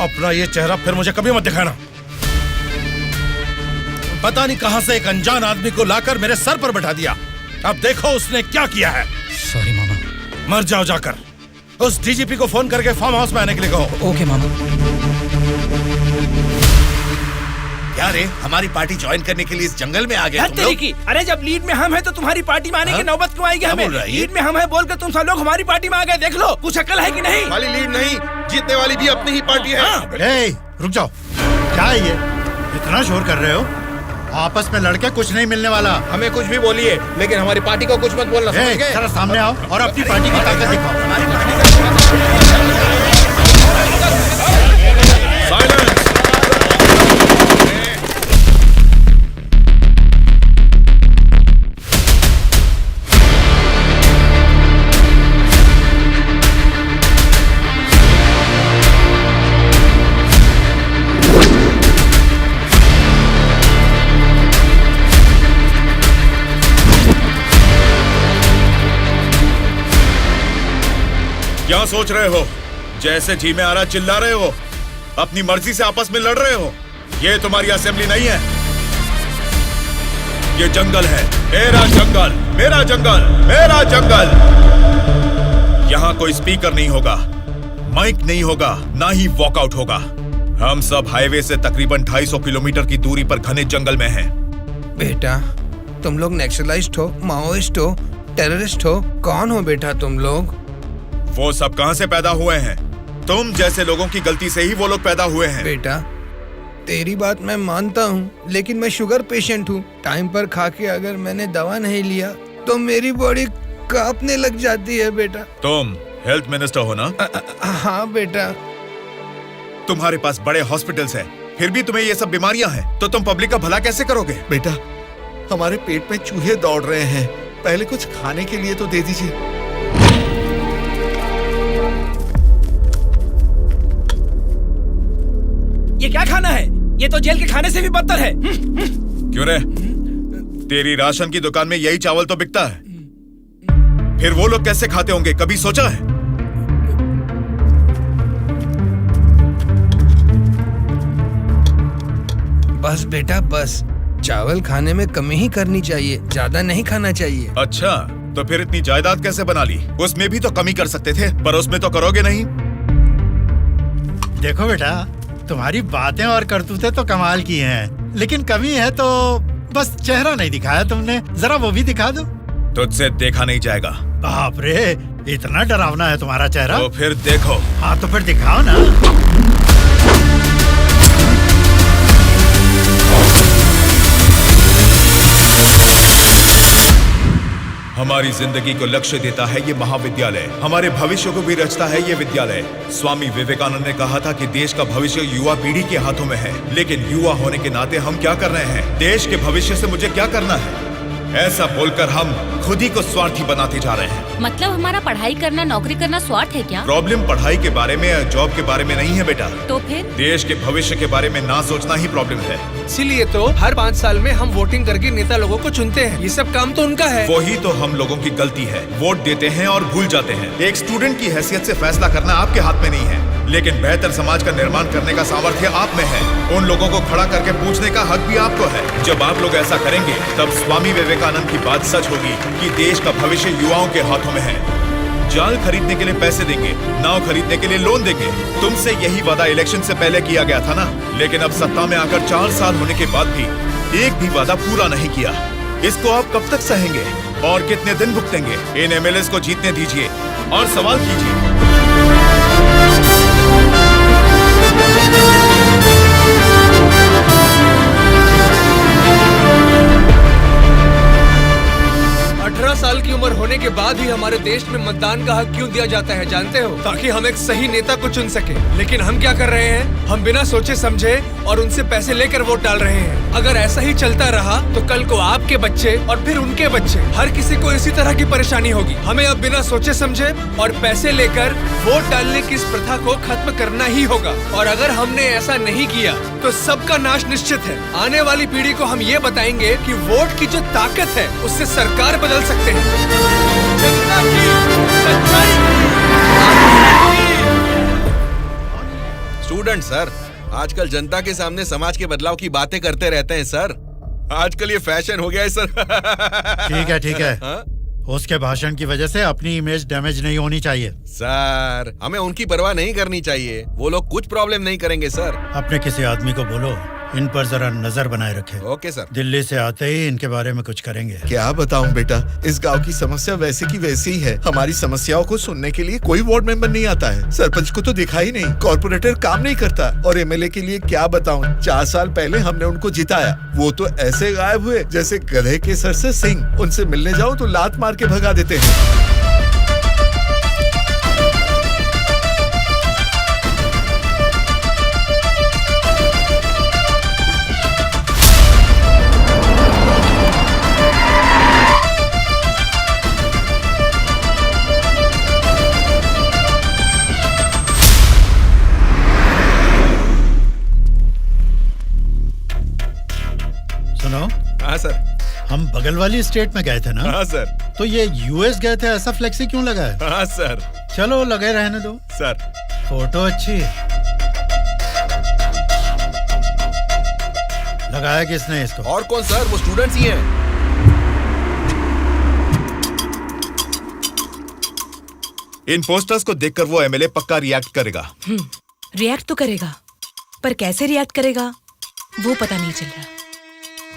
अपना ये चेहरा फिर मुझे कभी मत दिखाना। पता नहीं कहां से एक अनजान आदमी को लाकर मेरे सर पर बैठा दिया। अब देखो उसने क्या किया है। सॉरी मामा। मर जाओ जाकर। उस डीजीपी को फोन करके फार्म हाउस में आने के लिए कहो। ओके मामा। क्या रे, हमारी पार्टी ज्वाइन करने के लिए इस जंगल में आ गए तुम लोग? अरे जब लीड में हम हैं तो तुम्हारी पार्टी में आने की नौबत क्यों आएगी हमें? लीड में हम हैं बोलकर तुम सब लोग हमारी पार्टी में आ गए। देख लो, कुछ अकल है कि नहीं? खाली लीड नहीं, जीतने वाली भी अपनी ही पार्टी है। रुक जाओ, क्या है ये? इतना शोर कर रहे हो? आपस में लड़के कुछ नहीं मिलने वाला। हमें कुछ भी बोलिए, लेकिन हमारी पार्टी को कुछ मत बोलना, समझ गए? जरा सामने आओ और अपनी पार्टी की ताकत दिखाओ। क्या सोच रहे हो? जैसे जी में आ रहा चिल्ला रहे हो, अपनी मर्जी से आपस में लड़ रहे हो। ये तुम्हारी असेंबली नहीं है, ये जंगल है। मेरा जंगल, मेरा जंगल, मेरा जंगल। यहाँ कोई स्पीकर नहीं होगा, माइक नहीं होगा, ना ही वॉकआउट होगा। हम सब हाईवे से तकरीबन 250 किलोमीटर की दूरी पर घने जंगल में हैं। बेटा, तुम लोग नेक्सलाइस्ट हो, माओइस्ट हो, टेररिस्ट हो, कौन हो बेटा तुम लोग? वो सब कहां से पैदा हुए हैं? तुम जैसे लोगों की गलती से ही वो लोग पैदा हुए हैं। बेटा, तेरी बात मैं मानता हूँ, लेकिन मैं शुगर पेशेंट हूँ। टाइम पर खा के अगर मैंने दवा नहीं लिया तो मेरी बॉडी कांपने लग जाती है बेटा। तुम हेल्थ मिनिस्टर हो ना? हाँ बेटा। तुम्हारे पास बड़े हॉस्पिटल्स हैं, फिर भी तुम्हें ये सब बीमारियां हैं, तो तुम पब्लिक का भला कैसे करोगे? बेटा, हमारे पेट में चूहे दौड़ रहे हैं, पहले कुछ खाने के लिए तो दे दीजिए। ये क्या खाना है? ये तो जेल के खाने से भी बदतर है। क्यों रे? तेरी राशन की दुकान में यही चावल तो बिकता है, फिर वो लोग कैसे खाते होंगे, कभी सोचा है? बस बेटा बस, चावल खाने में कमी ही करनी चाहिए, ज्यादा नहीं खाना चाहिए। अच्छा, तो फिर इतनी जायदाद कैसे बना ली? उसमें भी तो कमी कर सकते थे, पर उसमें तो करोगे नहीं। देखो बेटा, तुम्हारी बातें और करतूतें तो कमाल की हैं, लेकिन कमी है तो बस चेहरा नहीं दिखाया तुमने, जरा वो भी दिखा दो। तुझसे देखा नहीं जाएगा। बाप रे, इतना डरावना है तुम्हारा चेहरा? तो फिर देखो। हाँ तो फिर दिखाओ ना। हमारी जिंदगी को लक्ष्य देता है ये महाविद्यालय, हमारे भविष्य को भी रचता है ये विद्यालय। स्वामी विवेकानंद ने कहा था कि देश का भविष्य युवा पीढ़ी के हाथों में है, लेकिन युवा होने के नाते हम क्या कर रहे हैं? देश के भविष्य से मुझे क्या करना है, ऐसा बोलकर हम खुद ही को स्वार्थी बनाते जा रहे हैं। मतलब हमारा पढ़ाई करना, नौकरी करना स्वार्थ है क्या? प्रॉब्लम पढ़ाई के बारे में या जॉब के बारे में नहीं है बेटा, तो फिर देश के भविष्य के बारे में ना सोचना ही प्रॉब्लम है। इसीलिए तो हर 5 साल में हम वोटिंग करके नेता लोगों को चुनते हैं, ये सब काम तो उनका है। वही तो हम लोगों की गलती है, वोट देते हैं और भूल जाते हैं। एक स्टूडेंट की हैसियत से फैसला करना आपके हाथ में नहीं है, लेकिन बेहतर समाज का निर्माण करने का सामर्थ्य आप में है। उन लोगों को खड़ा करके पूछने का हक भी आपको है। जब आप लोग ऐसा करेंगे तब स्वामी विवेकानंद की बात सच होगी कि देश का भविष्य युवाओं के हाथों में है। जाल खरीदने के लिए पैसे देंगे, नाव खरीदने के लिए लोन देंगे। तुमसे यही वादा इलेक्शन से पहले किया गया था ना, लेकिन अब सत्ता में आकर 4 साल होने के बाद भी एक भी वादा पूरा नहीं किया। इसको आप कब तक सहेंगे और कितने दिन भुगतेंगे? इन एमएलएस को जीतने दीजिए और सवाल कीजिए। 18 साल की उम्र होने के बाद ही हमारे देश में मतदान का हक क्यों दिया जाता है जानते हो? ताकि हम एक सही नेता को चुन सके। लेकिन हम क्या कर रहे हैं? हम बिना सोचे समझे और उनसे पैसे लेकर वोट डाल रहे हैं। अगर ऐसा ही चलता रहा तो कल को आपके बच्चे और फिर उनके बच्चे, हर किसी को इसी तरह की परेशानी होगी। हमें अब बिना सोचे समझे और पैसे लेकर वोट डालने की इस प्रथा को खत्म करना ही होगा। और अगर हमने ऐसा नहीं किया तो सबका नाश निश्चित है। आने वाली पीढ़ी को हम ये बताएंगे कि वोट की जो ताकत है उससे सरकार बदल सकते हैं। जनता की सच्चाई स्टूडेंट सर, आजकल जनता के सामने समाज के बदलाव की बातें करते रहते हैं सर। आजकल ये फैशन हो गया है सर। ठीक है। हाँ? उसके भाषण की वजह से अपनी इमेज डैमेज नहीं होनी चाहिए। सर, हमें उनकी परवाह नहीं करनी चाहिए, वो लोग कुछ प्रॉब्लम नहीं करेंगे सर। अपने किसी आदमी को बोलो इन पर जरा नजर बनाए रखे। Okay sir. दिल्ली से आते ही इनके बारे में कुछ करेंगे। क्या बताऊं बेटा, इस गांव की समस्या वैसे की वैसी ही है। हमारी समस्याओं को सुनने के लिए कोई वार्ड मेंबर नहीं आता है। सरपंच को तो देखा ही नहीं, कॉर्पोरेटर काम नहीं करता, और एमएलए के लिए क्या बताऊं, 4 साल पहले हमने उनको जिताया, वो तो ऐसे गायब हुए जैसे गधे के सर से सिंह। उनसे मिलने जाओ तो लात मार के भगा देते हैं। हाँ सर। हम बगल वाली स्टेट में गए थे ना? हाँ सर। तो ये यूएस गए थे, ऐसा फ्लेक्सी क्यों लगा है? हाँ सर। चलो लगे रहने दो सर। फोटो अच्छी है। लगाया किसने इसको? और कौन सर, वो स्टूडेंट्स ही हैं। इन पोस्टर्स को देखकर वो एमएलए पक्का रिएक्ट करेगा। रिएक्ट तो करेगा, पर कैसे रिएक्ट करेगा वो पता नहीं चल रहा।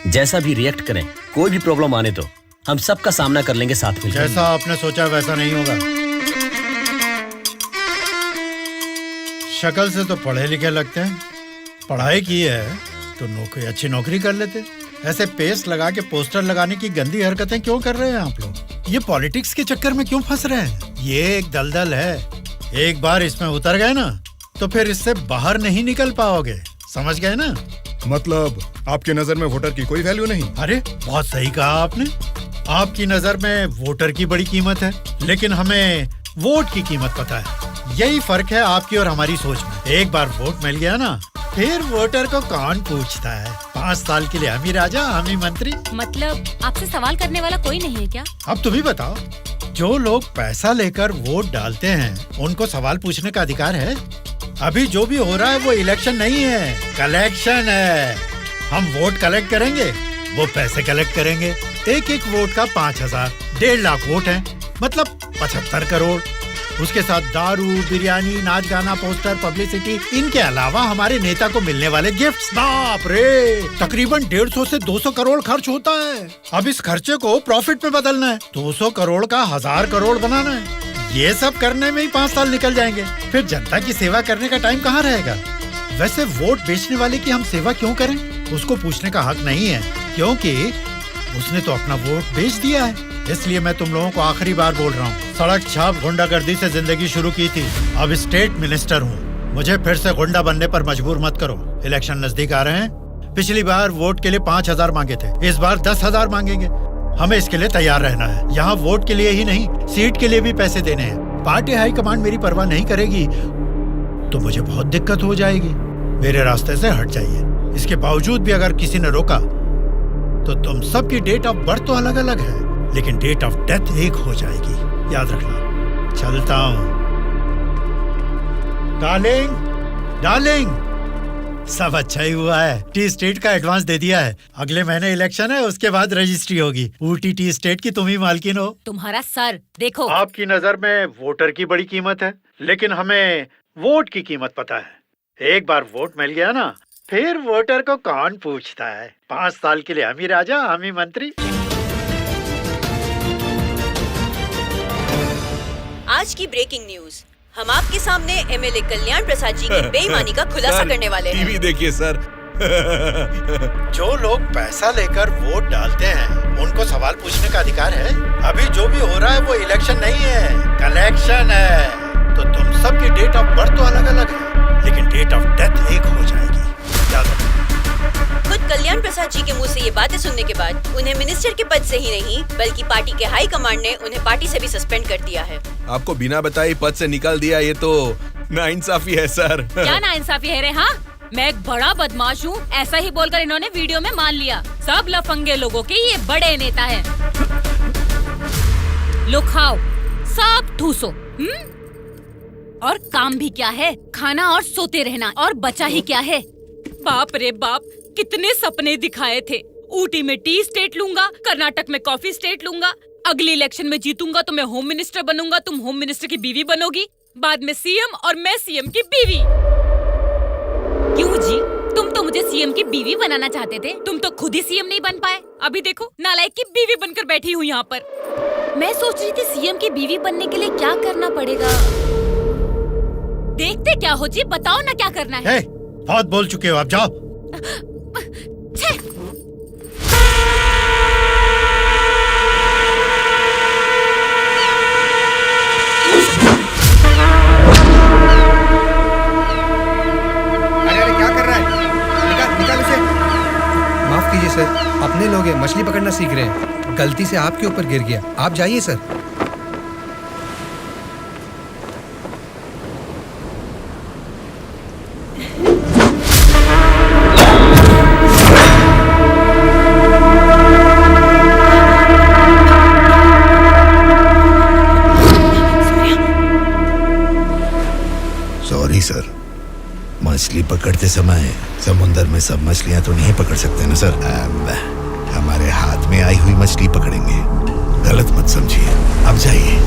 जैसा भी रिएक्ट करें, कोई भी प्रॉब्लम आने दो, हम सबका सामना कर लेंगे साथ में। जैसा आपने सोचा वैसा नहीं होगा। शक्ल से तो पढ़े लिखे लगते हैं, पढ़ाई की है तो नौकरी, अच्छी नौकरी कर लेते। ऐसे पेस्ट लगा के पोस्टर लगाने की गंदी हरकतें क्यों कर रहे हैं आप लोग? ये पॉलिटिक्स के चक्कर में क्यों फंस रहे हैं? ये एक दलदल है, एक बार इसमें उतर गए ना तो फिर इससे बाहर नहीं निकल पाओगे। समझ गए ना? मतलब आपकी नजर में वोटर की कोई वैल्यू नहीं? अरे बहुत सही कहा आपने। आपकी नजर में वोटर की बड़ी कीमत है, लेकिन हमें वोट की कीमत पता है। यही फर्क है आपकी और हमारी सोच में। एक बार वोट मिल गया ना, फिर वोटर को कौन पूछता है? 5 साल के लिए हम ही राजा, हम ही मंत्री। मतलब आपसे सवाल करने वाला कोई नहीं है क्या? अब तुम ही बताओ, जो लोग पैसा लेकर वोट डालते हैं उनको सवाल पूछने का अधिकार है? अभी जो भी हो रहा है वो इलेक्शन नहीं है, कलेक्शन है। हम वोट कलेक्ट करेंगे, वो पैसे कलेक्ट करेंगे। एक एक वोट का 5,000, 1.5 लाख वोट हैं, मतलब 75 करोड़। उसके साथ दारू, बिरयानी, नाच गाना, पोस्टर, पब्लिसिटी, इनके अलावा हमारे नेता को मिलने वाले गिफ्ट्स, बाप रे, तकरीबन 150 से 200 करोड़ खर्च होता है। अब इस खर्चे को प्रॉफिट में बदलना है, 200 करोड़ का 1000 करोड़ बनाना है। ये सब करने में ही 5 साल निकल जाएंगे। फिर जनता की सेवा करने का टाइम कहाँ रहेगा? वैसे वोट बेचने वाले की हम सेवा क्यों करें? उसको पूछने का हक नहीं है, क्योंकि उसने तो अपना वोट बेच दिया है। इसलिए मैं तुम लोगों को आखिरी बार बोल रहा हूँ, सड़क छाप गुंडागर्दी से जिंदगी शुरू की थी, अब स्टेट मिनिस्टर हूँ। मुझे फिर से गुंडा बनने पर मजबूर मत करो। इलेक्शन नजदीक आ रहे हैं। पिछली बार वोट के लिए 5,000 मांगे थे, इस बार 10,000 मांगेंगे। हमें इसके लिए तैयार रहना है। यहाँ वोट के लिए ही नहीं, सीट के लिए भी पैसे देने हैं। पार्टी हाईकमांड मेरी परवाह नहीं करेगी तो मुझे बहुत दिक्कत हो जाएगी। मेरे रास्ते से हट जाइए। इसके बावजूद भी अगर किसी ने रोका तो तुम सबकी डेट ऑफ बर्थ तो अलग अलग है, लेकिन डेट ऑफ डेथ एक हो जाएगी, याद रखना। चलता हूँ। डार्लिंग, डार्लिंग, सब अच्छा ही हुआ है। टी स्टेट का एडवांस दे दिया है। अगले महीने इलेक्शन है, उसके बाद रजिस्ट्री होगी। ऊटी टी स्टेट की तुम ही मालकिन हो। तुम्हारा सर देखो। आपकी नजर में वोटर की बड़ी कीमत है, लेकिन हमें वोट की कीमत पता है। एक बार वोट मिल गया ना, फिर वोटर को कौन पूछता है। 5 साल के लिए हम ही राजा, हम ही मंत्री। आज की ब्रेकिंग न्यूज, हम आपके सामने एमएलए कल्याण प्रसाद जी की बेईमानी का खुलासा करने वाले हैं। टीवी देखिए सर। जो लोग पैसा लेकर वोट डालते हैं, उनको सवाल पूछने का अधिकार है। अभी जो भी हो रहा है वो इलेक्शन नहीं है, कलेक्शन है। तो तुम सबकी डेट ऑफ बर्थ तो अलग अलग है, लेकिन डेट ऑफ डेथ एक हो जाएगी, याद रखो। खुद कल्याण प्रसाद जी के मुंह से ये बातें सुनने के बाद उन्हें मिनिस्टर के पद से ही नहीं, बल्कि पार्टी के हाई कमांड ने उन्हें पार्टी से भी सस्पेंड कर दिया है। आपको बिना बताए पद से निकाल दिया, ये तो नाइंसाफी है सर। क्या नाइंसाफी है रे? हाँ, मैं एक बड़ा बदमाश हूँ, ऐसा ही बोलकर इन्होंने वीडियो में मान लिया। सब लफंगे लोगों के ये बड़े नेता हैं। लो खाओ, सब ठूसो। और काम भी क्या है? खाना और सोते रहना। और बचा ही क्या है? बाप रे बाप, कितने सपने दिखाए थे। ऊटी में टी स्टेट लूंगा, कर्नाटक में कॉफी स्टेट लूंगा, अगली इलेक्शन में जीतूंगा तो मैं होम मिनिस्टर बनूंगा, तुम होम मिनिस्टर की बीवी बनोगी, बाद में सीएम और मैं सीएम की बीवी। क्यों जी, तुम तो मुझे सीएम की बीवी बनाना चाहते थे, तुम तो खुद ही सीएम नहीं बन पाए। अभी देखो, नालायक की बीवी बनकर बैठी हूँ यहाँ पर। मैं सोच रही थी सीएम की बीवी बनने के लिए क्या करना पड़ेगा। देखते क्या हो जी, बताओ ना क्या करना है। बहुत बोल चुके हो, आप जाओ। अरे क्या कर रहा है? निकाल उसे। माफ कीजिए सर, अपने लोग हैं, मछली पकड़ना सीख रहे हैं, गलती से आपके ऊपर गिर गया। आप जाइए सर। सॉरी सर, मछली पकड़ते समय समुंदर में सब मछलियां तो नहीं पकड़ सकते ना सर। हमारे हाथ में आई हुई मछली पकड़ेंगे, गलत मत समझिए। अब जाइए।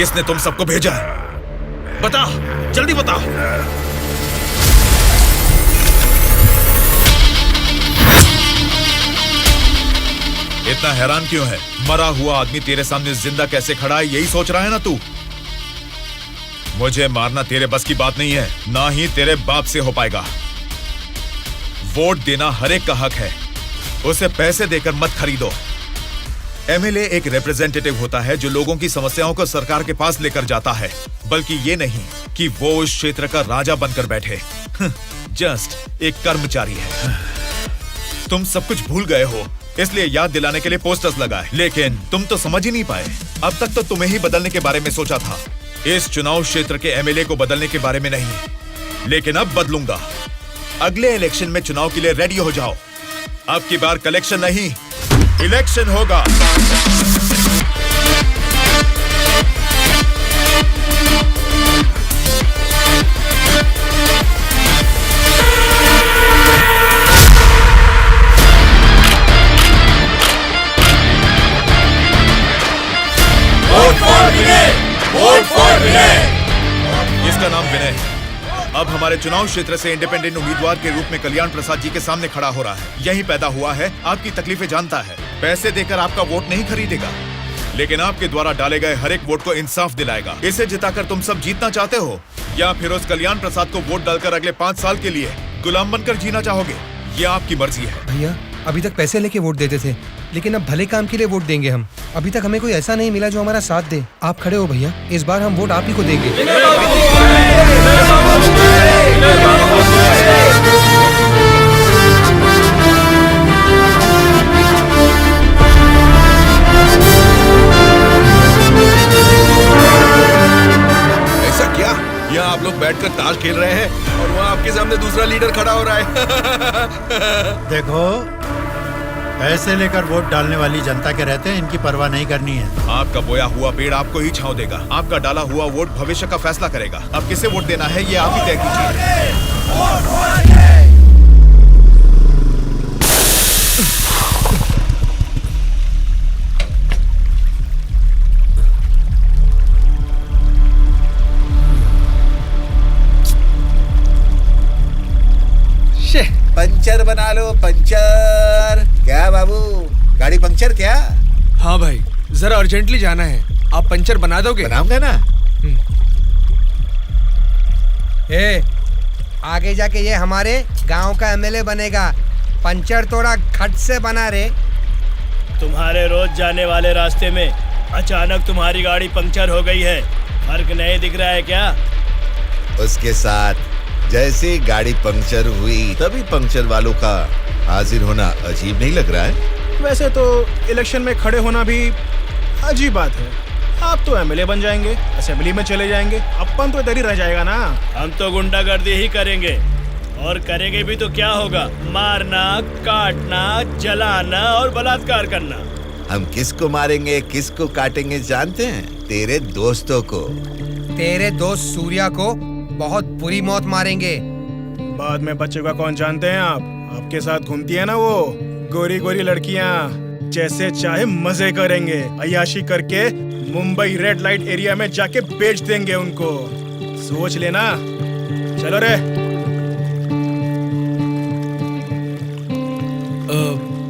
किसने तुम सबको भेजा है? बता, जल्दी बता। इतना हैरान क्यों है? मरा हुआ आदमी तेरे सामने जिंदा कैसे खड़ा है, यही सोच रहा है ना तू? मुझे मारना तेरे बस की बात नहीं है, ना ही तेरे बाप से हो पाएगा। वोट देना हर एक का हक है, उसे पैसे देकर मत खरीदो। एमएलए एक रिप्रेजेंटेटिव होता है जो लोगों की समस्याओं को सरकार के पास लेकर जाता है, बल्कि ये नहीं कि वो उस क्षेत्र का राजा बनकर बैठे। जस्ट एक कर्मचारी है। तुम सब कुछ भूल गए हो, इसलिए याद दिलाने के लिए पोस्टर्स लगाए, लेकिन तुम तो समझ ही नहीं पाए। अब तक तो तुम्हें ही बदलने के बारे में सोचा था, इस चुनाव क्षेत्र के एमएलए को बदलने के बारे में नहीं। लेकिन अब बदलूंगा। अगले इलेक्शन में चुनाव के लिए रेडी हो जाओ। अब की बार कलेक्शन नहीं, इलेक्शन होगा। इसका नाम विनय है। अब हमारे चुनाव क्षेत्र से इंडिपेंडेंट उम्मीदवार के रूप में कल्याण प्रसाद जी के सामने खड़ा हो रहा है। यही पैदा हुआ है, आपकी तकलीफें जानता है, पैसे देकर आपका वोट नहीं खरीदेगा, लेकिन आपके द्वारा डाले गए हर एक वोट को इंसाफ दिलाएगा। इसे जिताकर तुम सब जीतना चाहते हो, या फिर उस कल्याण प्रसाद को वोट डालकर अगले 5 साल के लिए गुलाम बनकर जीना चाहोगे? ये आपकी मर्जी है। भैया, अभी तक पैसे लेके वोट देते थे, लेकिन अब भले काम के लिए वोट देंगे हम। अभी तक हमें कोई ऐसा नहीं मिला जो हमारा साथ दे। आप खड़े हो भैया, इस बार हम वोट आप ही को देंगे। ऐसा क्या? यहाँ आप लोग बैठकर ताश खेल रहे हैं और वहाँ आपके सामने दूसरा लीडर खड़ा हो रहा है। देखो, पैसे लेकर वोट डालने वाली जनता के रहते हैं, इनकी परवाह नहीं करनी है। आपका बोया हुआ पेड़ आपको ही छांव देगा। आपका डाला हुआ वोट भविष्य का फैसला करेगा। अब किसे वोट देना है ये आप ही तय कीजिए। पंचर बना लो, पंचर। क्या बाबू, गाड़ी पंचर क्या? हाँ भाई, जरा अर्जेंटली जाना है, आप पंचर बना दोगे? बनाऊंगा ना। आगे जाके ये हमारे गांव का एमएलए बनेगा। पंचर थोड़ा खट से बना रे। तुम्हारे रोज जाने वाले रास्ते में अचानक तुम्हारी गाड़ी पंक्चर हो गई है, फर्क नहीं दिख रहा है क्या? उसके साथ जैसे गाड़ी पंक्चर हुई तभी पंक्चर वालों का हाजिर होना अजीब नहीं लग रहा है? वैसे तो इलेक्शन में खड़े होना भी अजीब बात है। आप तो एमएलए बन जाएंगे, असेंबली में चले जाएंगे, अपन तो इधर ही रह जाएगा ना। हम तो गुंडागर्दी ही करेंगे, और करेंगे भी तो क्या होगा? मारना, काटना, जलाना और बलात्कार करना। हम किसको मारेंगे, किसको काटेंगे जानते हैं? तेरे दोस्तों को। तेरे दोस्त सूर्या को बहुत बुरी मौत मारेंगे। बाद में बच्चों कौन जानते हैं आप? आपके साथ घूमती है ना वो गोरी गोरी लड़कियां, जैसे चाहे मजे करेंगे, अय्याशी करके मुंबई रेड लाइट एरिया में जाके बेच देंगे उनको। सोच लेना। चलो रे।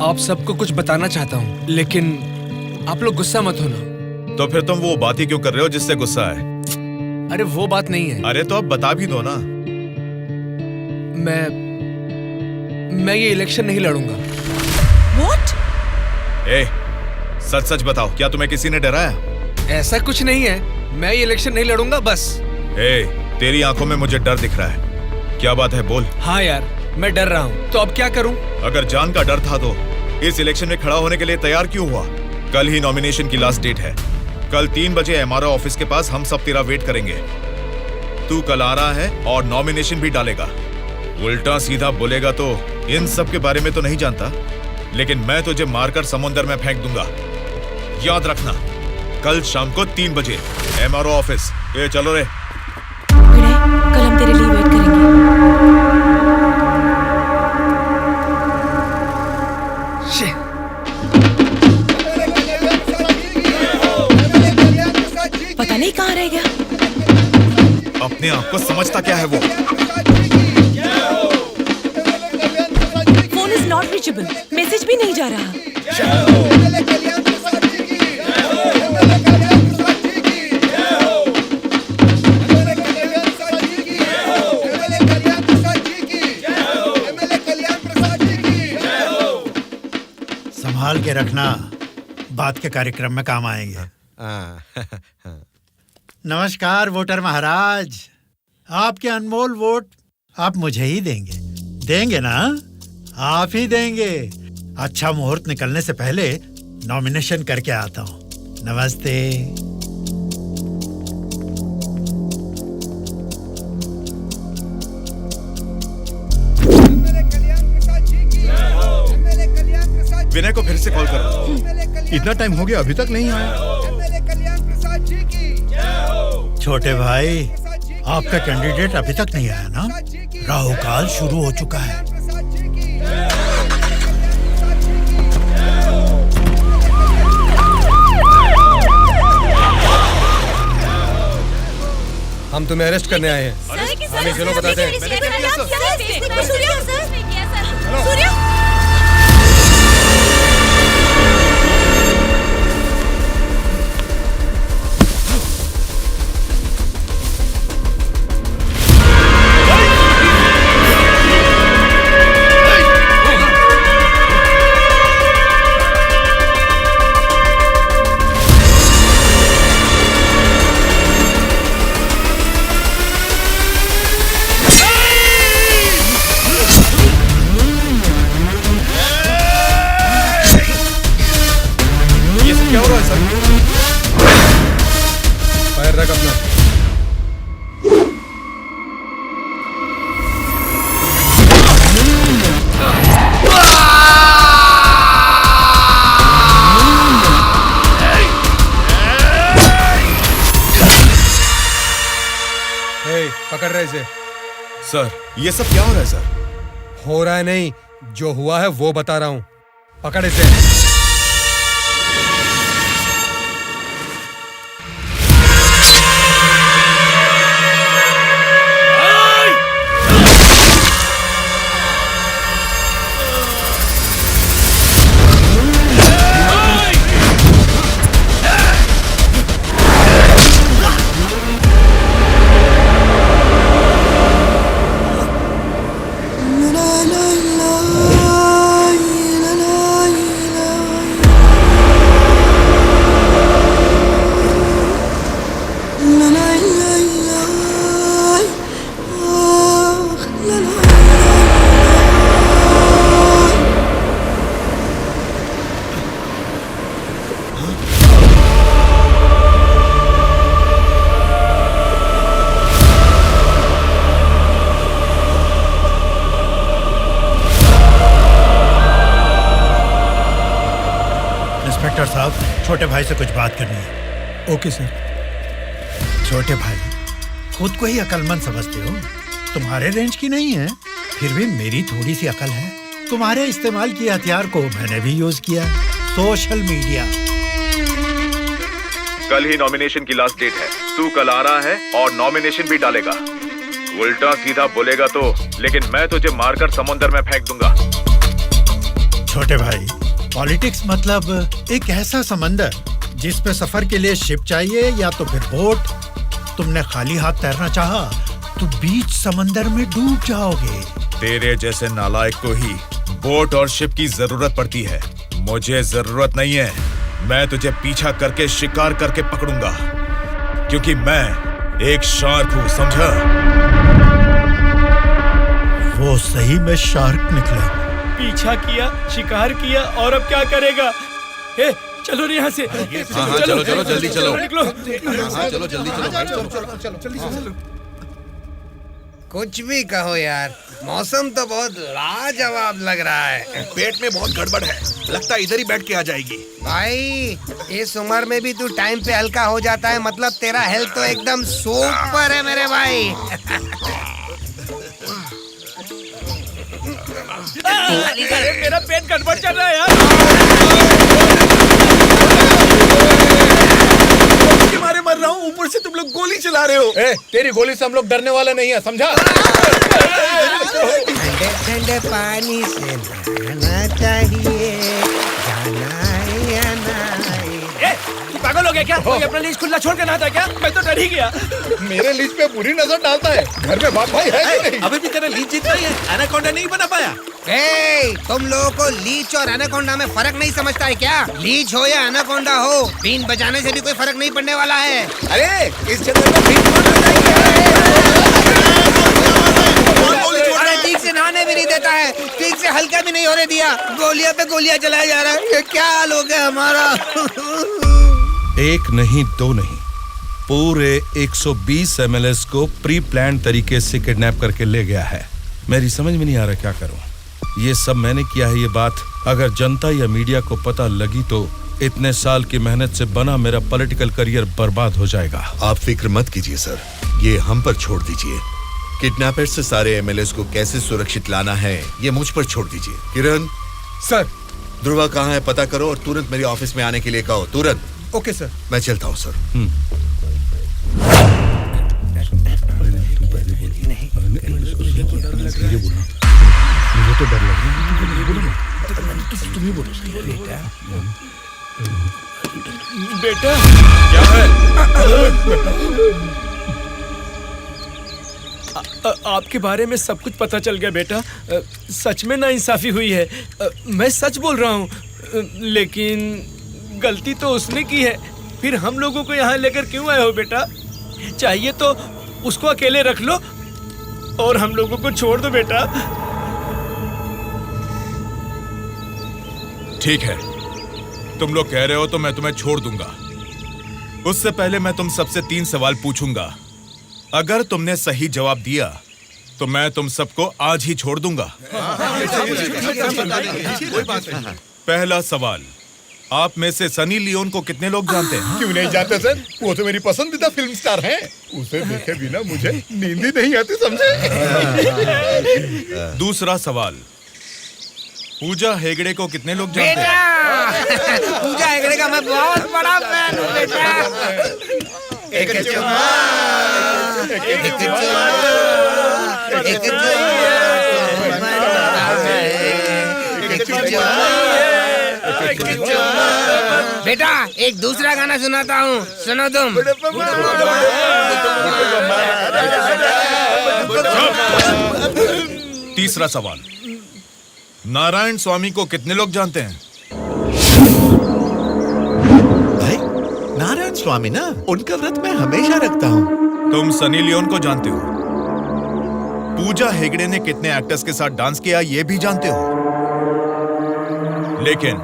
आप सबको कुछ बताना चाहता हूँ, लेकिन आप लोग गुस्सा मत होना। तो फिर तुम वो बात ही क्यों कर रहे हो जिससे गुस्सा है? अरे वो बात नहीं है। अरे तो अब बता भी दो ना। मैं ये इलेक्शन नहीं लड़ूंगा। What? ए, सच सच बताओ, क्या तुम्हें किसी ने डराया? ऐसा कुछ नहीं है, मैं ये इलेक्शन नहीं लड़ूंगा बस। ए, तेरी आंखों में मुझे डर दिख रहा है। क्या बात है, बोल। हाँ यार, मैं डर रहा हूँ, तो अब क्या करूँ? अगर जान का डर था तो इस इलेक्शन में खड़ा होने के लिए तैयार क्यों हुआ? कल ही नॉमिनेशन की लास्ट डेट है। कल 3 बजे एमआरओ ऑफिस के पास हम सब तेरा वेट करेंगे। तू कल आ रहा है और नॉमिनेशन भी डालेगा। उल्टा सीधा बोलेगा तो इन सब के बारे में तो नहीं जानता, लेकिन मैं तुझे मारकर समुंदर में फेंक दूंगा। याद रखना, कल शाम को 3 बजे एमआरओ ऑफिस। ये चलो रे। कल हम तेरे लिए वेट करेंगे। पता नहीं कहाँ रह गया? अपने आप को समझता क्या है वो? Phone is not reachable, message भी नहीं जा रहा। संभाल के रखना, बात के कार्यक्रम में काम आएंगे। नमस्कार वोटर महाराज, आपके अनमोल वोट आप मुझे ही देंगे ना? आप ही देंगे। अच्छा मुहूर्त निकलने से पहले नॉमिनेशन करके आता हूँ। नमस्ते। विनय को फिर से कॉल करो। इतना टाइम हो गया अभी तक नहीं आया। छोटे भाई, आपका कैंडिडेट अभी तक नहीं आया ना? राहु काल शुरू हो चुका है। हम तुम्हें अरेस्ट करने आए हैं। हमें चलो बताते हैं। क्या हो रहा है सर? फायर रख अपना। पकड़ रहे इसे। सर, ये सब क्या हो रहा है सर? हो रहा है नहीं, जो हुआ है वो बता रहा हूँ। पकड़ इसे। इंस्पेक्टर साहब, छोटे भाई से कुछ बात करनी है। Okay sir. छोटे भाई, खुद को ही अकलमंद समझते हो, तुम्हारे रेंज की नहीं है, फिर भी मेरी थोड़ी सी अकल है। तुम्हारे इस्तेमाल किए हथियार को मैंने भी यूज किया, सोशल मीडिया। कल ही नॉमिनेशन की लास्ट डेट है। तू कल आ रहा है और नॉमिनेशन भी डालेगा। उल्टा सीधा बोलेगा तो, लेकिन मैं तुझे मारकर समुद्र में फेंक दूंगा। छोटे भाई, पॉलिटिक्स मतलब एक ऐसा समंदर जिसपे सफर के लिए शिप चाहिए या तो फिर बोट। तुमने खाली हाथ तैरना चाहा तो बीच समंदर में डूब जाओगे। तेरे जैसे नालायक को ही बोट और शिप की जरूरत पड़ती है। मुझे जरूरत नहीं है। मैं तुझे पीछा करके शिकार करके पकड़ूंगा, क्योंकि मैं एक शार्क हूँ, समझा? वो सही में शार्क निकला। पीछा किया, शिकार किया, और अब क्या करेगा? चलो रे यहाँ से। हाँ, चलो चलो जल्दी चलो। निकलो। हाँ, चलो जल्दी चलो। कुछ भी कहो यार, मौसम तो बहुत लाजवाब लग रहा है। पेट में बहुत गड़बड़ है, लगता है इधर ही बैठ के आ जाएगी। भाई, इस उम्र में भी तू टाइम पे हल्का हो जाता है, मतलब तेरा हेल्थ तो एकदम सुपर है मेरे भाई। मेरा पेट गड़बड़ चल रहा है यार। मारे मर रहा हूँ, ऊपर से तुम लोग चला रहे हो? तेरी गोली से हम लोग डरने वाले नहीं है, समझा? ठंडे ठंडे पानी से नहाना चाहिए, जाना है या नहीं? तू पागल हो गया क्या? कोई अपना लीज खुला छोड़ के नहाता है क्या? मैं तो डर ही गया। मेरे लीज पे बुरी नजर डालता है। घर में बाप भाई है कि नहीं? अभी भी तेरा लीज जितना ही है, एनाकोंडा नहीं बना पाया। तुम लोगों को लीच और एनाकोंडा में फर्क नहीं समझता है क्या? लीच हो या एनाकोंडा हो, बीन बजाने से भी कोई फर्क नहीं पड़ने वाला है। अरे इस जंगल में बीन अरे ठीक से नहाने भी नहीं देता है, ठीक से हल्का भी नहीं होने दिया, गोलियां पे गोलियां चलाया जा रहा है। ये क्या हाल हो गया हमारा? एक नहीं, दो नहीं, पूरे 120 एमएलएस को प्री प्लान तरीके से किडनैप करके ले गया है। मेरी समझ में नहीं आ रहा क्या करूं। ये सब मैंने किया है। ये बात अगर जनता या मीडिया को पता लगी तो इतने साल की मेहनत से बना मेरा पॉलिटिकल करियर बर्बाद हो जाएगा। आप फिक्र मत कीजिए सर, ये हम पर छोड़ दीजिए। किडनैपर से सारे एमएलएस को कैसे सुरक्षित लाना है ये मुझ पर छोड़ दीजिए। किरण सर, ध्रुवा कहाँ है पता करो और तुरंत मेरे ऑफिस में आने के लिए कहो, तुरंत। Okay sir. मैं चलता हूँ सर। मुझे तो डर लग रहा है। तुम ही बोलो। बेटा क्या है? आपके बारे में सब कुछ पता चल गया बेटा। सच में नाइंसाफी हुई है। मैं सच बोल रहा हूँ, लेकिन गलती तो उसने की है। फिर हम लोगों को यहाँ लेकर क्यों आए हो बेटा? चाहिए तो उसको अकेले रख लो और हम लोगों को छोड़ दो बेटा। ठीक है, तुम लोग कह रहे हो तो मैं तुम्हें छोड़ दूंगा। उससे पहले मैं तुम सबसे 3 सवाल पूछूंगा। अगर तुमने सही जवाब दिया तो मैं तुम सबको आज ही छोड़ दूंगा। पहला सवाल, आप में से सनी लियोन को कितने लोग जानते हैं? क्यों नहीं जानते सर, वो तो मेरी पसंदीदा फिल्म स्टार हैं। उसे देखे बिना मुझे नींद ही नहीं आती, समझे? दूसरा सवाल, पूजा हेगड़े को कितने लोग जानते हैं? पूजा हेगड़े का मैं बहुत बड़ा फैन हूँ बेटा। एक चुम्मा, एक चुम्मा, एक चुम्मा। बेटा एक दूसरा गाना सुनाता हूँ, सुनो तुम। तीसरा सवाल, नारायण स्वामी को कितने लोग जानते हैं? भाई नारायण स्वामी ना, उनका व्रत मैं हमेशा रखता हूँ। तुम सनी लियोन को जानते हो? पूजा हेगड़े ने कितने एक्टर्स के साथ डांस किया ये भी जानते हो? लेकिन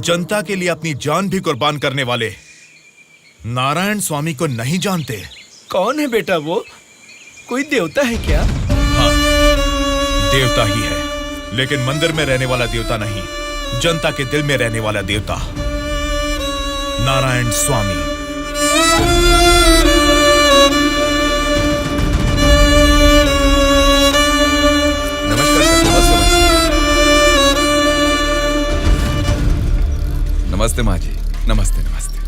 जनता के लिए अपनी जान भी कुर्बान करने वाले नारायण स्वामी को नहीं जानते। कौन है बेटा वो? कोई देवता है क्या? हाँ, देवता ही है, लेकिन मंदिर में रहने वाला देवता नहीं, जनता के दिल में रहने वाला देवता, नारायण स्वामी। नमस्कार सर। नमस्ते माँ जी। नमस्ते नमस्ते।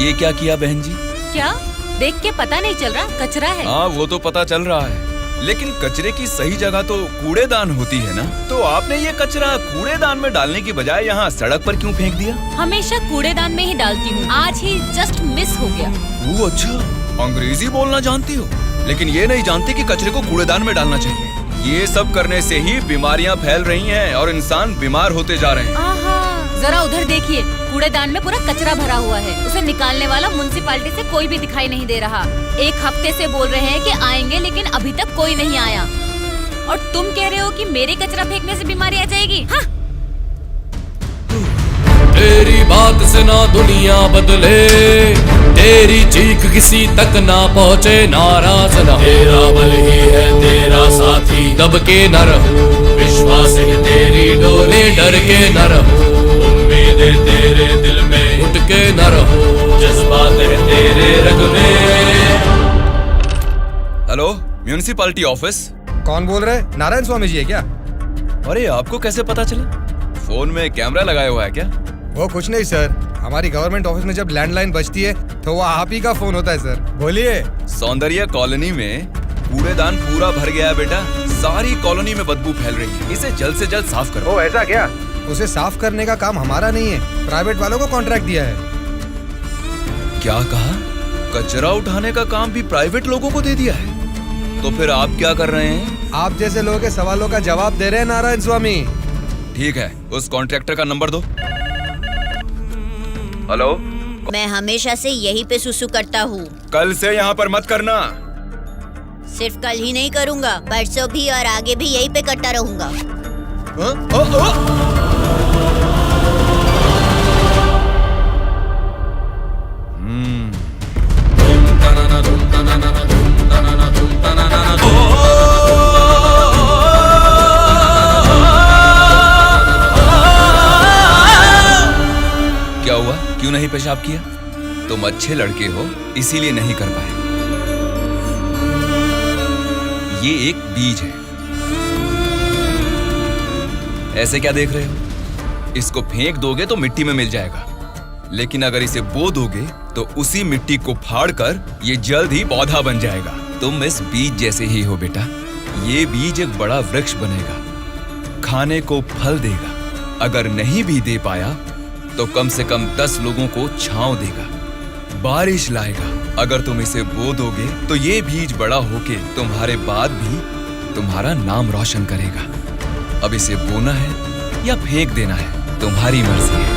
ये क्या किया बहन जी? क्या देख के पता नहीं चल रहा? कचरा है। हाँ वो तो पता चल रहा है, लेकिन कचरे की सही जगह तो कूड़ेदान होती है ना। तो आपने ये कचरा कूड़ेदान में डालने की बजाय यहाँ सड़क पर क्यों फेंक दिया? हमेशा कूड़ेदान में ही डालती हूँ, आज ही जस्ट मिस हो गया। वो अच्छा, अंग्रेजी बोलना जानती हो, लेकिन ये नहीं जानती कि कचरे को कूड़ेदान में डालना चाहिए। ये सब करने से ही बीमारियाँ फैल रही हैं और इंसान बीमार होते जा रहे हैं। जरा उधर देखिए, कूड़ेदान में पूरा कचरा भरा हुआ है। उसे निकालने वाला म्युनिसिपैलिटी से कोई भी दिखाई नहीं दे रहा। 1 हफ्ते से बोल रहे हैं कि आएंगे, लेकिन अभी तक कोई नहीं आया। और तुम कह रहे हो कि मेरे कचरा फेंकने से बीमारी आ जाएगी? हाँ? तेरी बात से ना दुनिया बदले, तेरी चीख किसी तक ना पहुँचे, नाराज न तेरा बल ही है तेरा साथी, दब के न रहो, विश्वास है तेरी डोले, डर के न रहो, उम्मीदें तेरे दिल में उठ के न रहो, जज्बात है तेरे रग में। Hello, municipality office. कौन बोल रहा है? नारायण स्वामी जी है क्या? अरे आपको कैसे पता चला? फोन में कैमरा लगाया हुआ है क्या? वो कुछ नहीं सर, हमारी गवर्नमेंट ऑफिस में जब लैंडलाइन बजती है तो वो आप ही का फोन होता है सर। बोलिए। सौंदर्य कॉलोनी में कूड़ेदान पूरा भर गया है बेटा। सारी कॉलोनी में बदबू फैल रही है, इसे जल्द से जल्द साफ करो। ओ ऐसा क्या? उसे साफ करने का काम हमारा नहीं है, प्राइवेट वालों को कॉन्ट्रैक्ट दिया है। क्या कहा? कचरा उठाने का काम भी प्राइवेट लोगों को दे दिया है? तो फिर आप क्या कर रहे हैं? आप जैसे लोगों के सवालों का जवाब दे रहे हैं नारायण स्वामी। ठीक है, उस कॉन्ट्रैक्टर का नंबर दो। हेलो। मैं हमेशा से यहीं पे सुसु करता हूँ। कल से यहाँ पर मत करना। सिर्फ कल ही नहीं करूँगा, परसों भी और आगे भी यहीं पे करता रहूँगा। क्या हुआ? क्यों नहीं पेशाब किया? तुम अच्छे लड़के हो, इसीलिए नहीं कर पाए। ये एक बीज है। ऐसे क्या देख रहे हो? इसको फेंक दोगे तो मिट्टी में मिल जाएगा, लेकिन अगर इसे बो दोगे तो उसी मिट्टी को फाड़कर ये जल्द ही पौधा बन जाएगा। तुम इस बीज जैसे ही हो बेटा। ये बीज एक बड़ा वृक्ष बनेगा, खाने को फल देगा। अगर नहीं भी दे पाया तो कम से कम 10 लोगों को छांव देगा, बारिश लाएगा। अगर तुम इसे बो दोगे तो ये बीज बड़ा होके तुम्हारे बाद भी तुम्हारा नाम रोशन करेगा। अब इसे बोना है या फेंक देना है, तुम्हारी मर्जी है।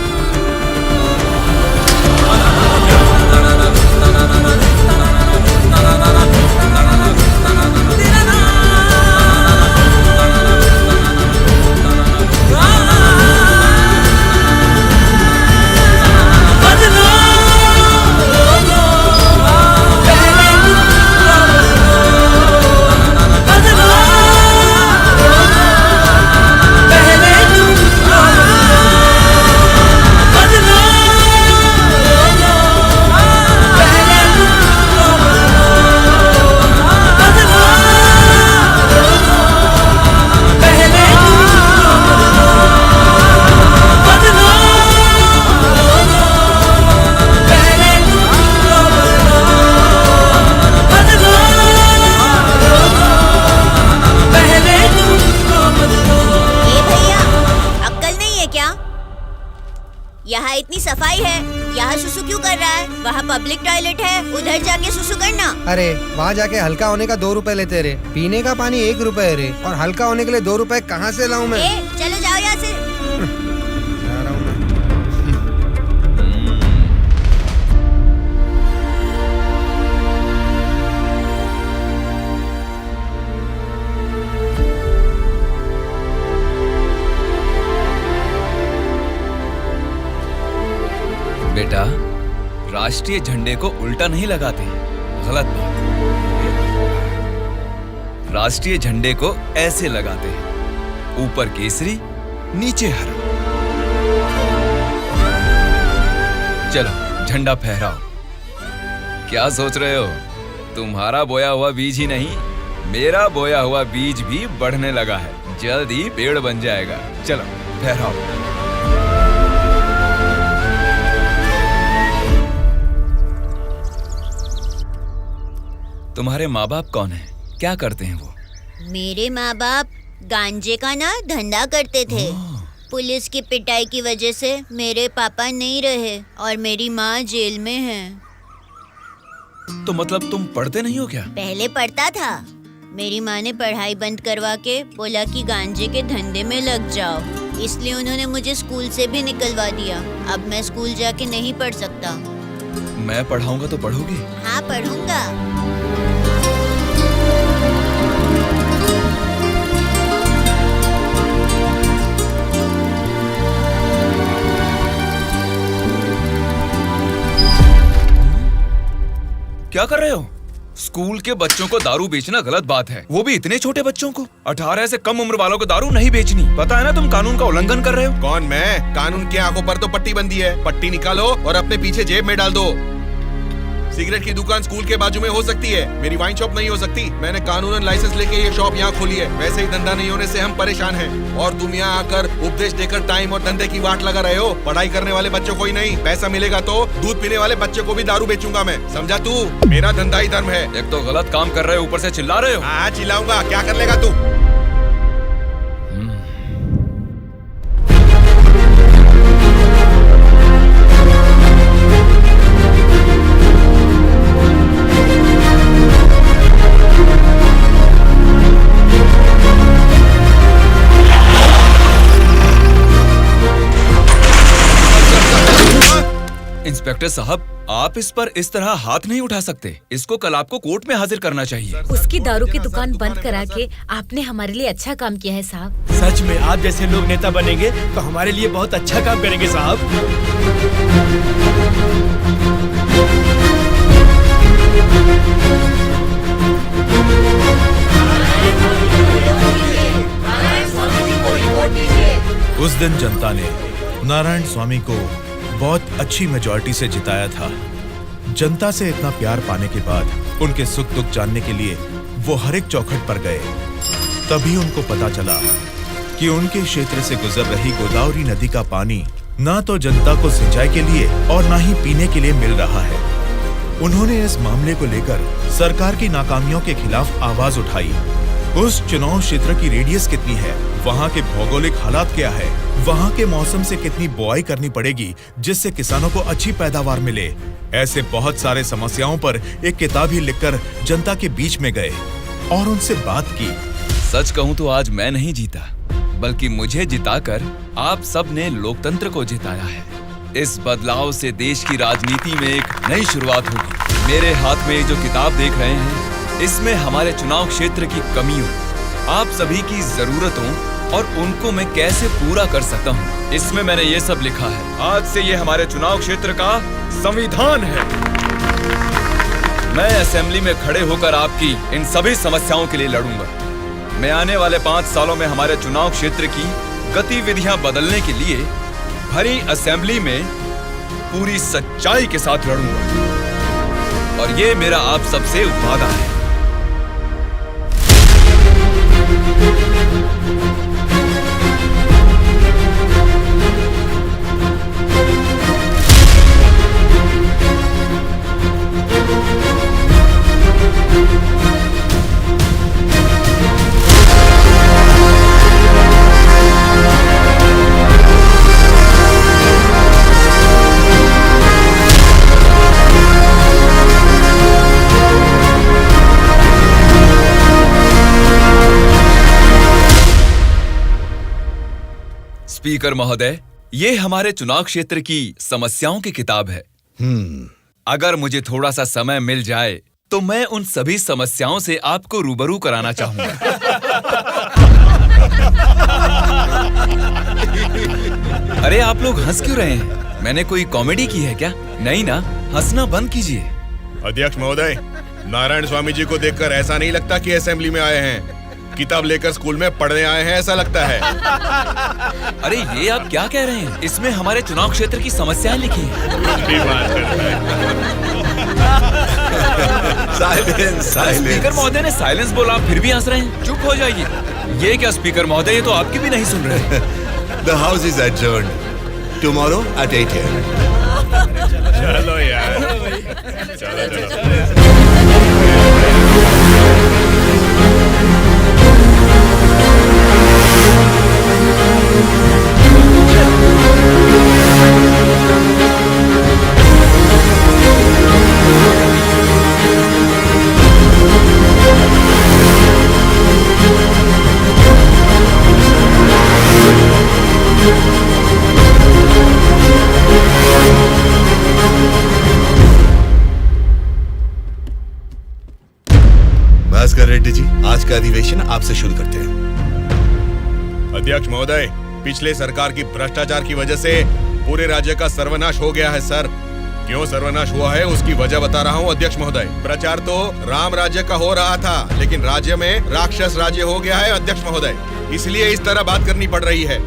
यहाँ इतनी सफाई है, यहाँ सुसु क्यों कर रहा है? वहाँ पब्लिक टॉयलेट है, उधर जाके सुसु करना। अरे वहाँ जाके हल्का होने का 2 रुपए लेते रे, पीने का पानी 1 रुपए रे, और हल्का होने के लिए 2 रुपए कहाँ से लाऊं मैं? चलो जाओ यहाँ से। जा रहा हूँ मैं। बेटा, राष्ट्रीय झंडे को उल्टा नहीं लगाते, गलत बात। राष्ट्रीय झंडे को ऐसे लगाते हैं, ऊपर केसरी, नीचे हरा। चलो झंडा फहराओ। क्या सोच रहे हो? तुम्हारा बोया हुआ बीज ही नहीं, मेरा बोया हुआ बीज भी बढ़ने लगा है, जल्द ही पेड़ बन जाएगा। चलो फहराओ। तुम्हारे माँ बाप कौन हैं? क्या करते हैं वो? मेरे माँ बाप गांजे का ना धंधा करते थे। पुलिस की पिटाई की वजह से मेरे पापा नहीं रहे और मेरी माँ जेल में है। तो मतलब तुम पढ़ते नहीं हो क्या? पहले पढ़ता था, मेरी माँ ने पढ़ाई बंद करवा के बोला कि गांजे के धंधे में लग जाओ, इसलिए उन्होंने मुझे स्कूल से भी निकलवा दिया। अब मैं स्कूल जाके नहीं पढ़ सकता। मैं पढ़ाऊंगा तो पढ़ोगी? हाँ पढ़ूंगा। क्या कर रहे हो? स्कूल के बच्चों को दारू बेचना गलत बात है, वो भी इतने छोटे बच्चों को। 18 से कम उम्र वालों को दारू नहीं बेचनी। पता है ना तुम कानून का उल्लंघन कर रहे हो। कौन मैं? कानून की आंखों पर तो पट्टी बंदी है। पट्टी निकालो और अपने पीछे जेब में डाल दो। सिगरेट की दुकान स्कूल के बाजू में हो सकती है, मेरी वाइन शॉप नहीं हो सकती। मैंने कानूनन लाइसेंस लेके ये शॉप यहाँ खोली है। वैसे ही धंधा नहीं होने से हम परेशान हैं और तुम यहाँ आकर उपदेश देकर टाइम और धंधे की वाट लगा रहे हो। पढ़ाई करने वाले बच्चों को ही नहीं, पैसा मिलेगा तो दूध पीने वाले बच्चे को भी दारू बेचूंगा मैं, समझा तू? मेरा धंधा ही धर्म है। एक तो गलत काम कर रहे हो, ऊपर से चिल्ला रहे हो। हाँ चिल्लाऊंगा, क्या कर लेगा तू? इंस्पेक्टर साहब, आप इस पर इस तरह हाथ नहीं उठा सकते। इसको कल आपको कोर्ट में हाजिर करना चाहिए। उसकी दारू की दुकान बंद करा के आपने हमारे लिए अच्छा काम किया है साहब। सच में आप जैसे लोग नेता बनेंगे तो हमारे लिए बहुत अच्छा काम करेंगे साहब। उस दिन जनता ने नारायण स्वामी को बहुत अच्छी मेजॉरिटी से जिताया था। जनता से इतना प्यार पाने के बाद उनके सुख दुख जानने के लिए वो हर एक चौखट पर गए। तभी उनको पता चला कि उनके क्षेत्र से गुजर रही गोदावरी नदी का पानी ना तो जनता को सिंचाई के लिए और ना ही पीने के लिए मिल रहा है। उन्होंने इस मामले को लेकर सरकार की नाकामियों के खिलाफ आवाज उठाई। उस चुनाव क्षेत्र की रेडियस कितनी है, वहाँ के भौगोलिक हालात क्या है, वहाँ के मौसम से कितनी बुआई करनी पड़ेगी जिससे किसानों को अच्छी पैदावार मिले, ऐसे बहुत सारे समस्याओं पर एक किताब ही लिखकर जनता के बीच में गए और उनसे बात की। सच कहूँ तो आज मैं नहीं जीता, बल्कि मुझे जिताकर आप सब ने लोकतंत्र को जिताया है। इस बदलाव से देश की राजनीति में एक नई शुरुआत होगी। मेरे हाथ में जो किताब देख रहे हैं, इसमें हमारे चुनाव क्षेत्र की कमियों, आप सभी की जरूरतों और उनको मैं कैसे पूरा कर सकता हूँ, इसमें मैंने ये सब लिखा है। आज से ये हमारे चुनाव क्षेत्र का संविधान है। मैं असेंबली में खड़े होकर आपकी इन सभी समस्याओं के लिए लड़ूंगा। मैं आने वाले 5 सालों में हमारे चुनाव क्षेत्र की गतिविधियां बदलने के लिए भरी असेंबली में पूरी सच्चाई के साथ लड़ूंगा और ये मेरा आप सबसे वादा है। स्पीकर महोदय, ये हमारे चुनाव क्षेत्र की समस्याओं की किताब है। अगर मुझे थोड़ा सा समय मिल जाए तो मैं उन सभी समस्याओं से आपको रूबरू कराना चाहूंगा। अरे आप लोग हंस क्यों रहे हैं? मैंने कोई कॉमेडी की है क्या? नहीं ना, हंसना बंद कीजिए। अध्यक्ष महोदय, नारायण स्वामी जी को देखकर ऐसा नहीं लगता कि असेंबली में आए हैं, किताब लेकर स्कूल में पढ़ने आए हैं ऐसा लगता है। अरे ये आप क्या कह रहे हैं? इसमें हमारे चुनाव क्षेत्र की समस्याएं लिखी हैं। स्पीकर महोदय ने साइलेंस बोला, आप फिर भी हंस रहे हैं। चुप हो जाइए। ये क्या स्पीकर महोदय, ये तो आपकी भी नहीं सुन रहे। The house is adjourned. Tomorrow at 8 a.m. चलो यार, चलो। भास्कर रेड्डी जी, आज का अधिवेशन आपसे शुरू करते हैं। अध्यक्ष महोदय, पिछले सरकार की भ्रष्टाचार की वजह से पूरे राज्य का सर्वनाश हो गया है सर। क्यों सर्वनाश हुआ है उसकी वजह बता रहा हूँ अध्यक्ष महोदय। प्रचार तो राम राज्य का हो रहा था, लेकिन राज्य में राक्षस राज्य हो गया है अध्यक्ष महोदय, इसलिए इस तरह बात करनी पड़ रही है।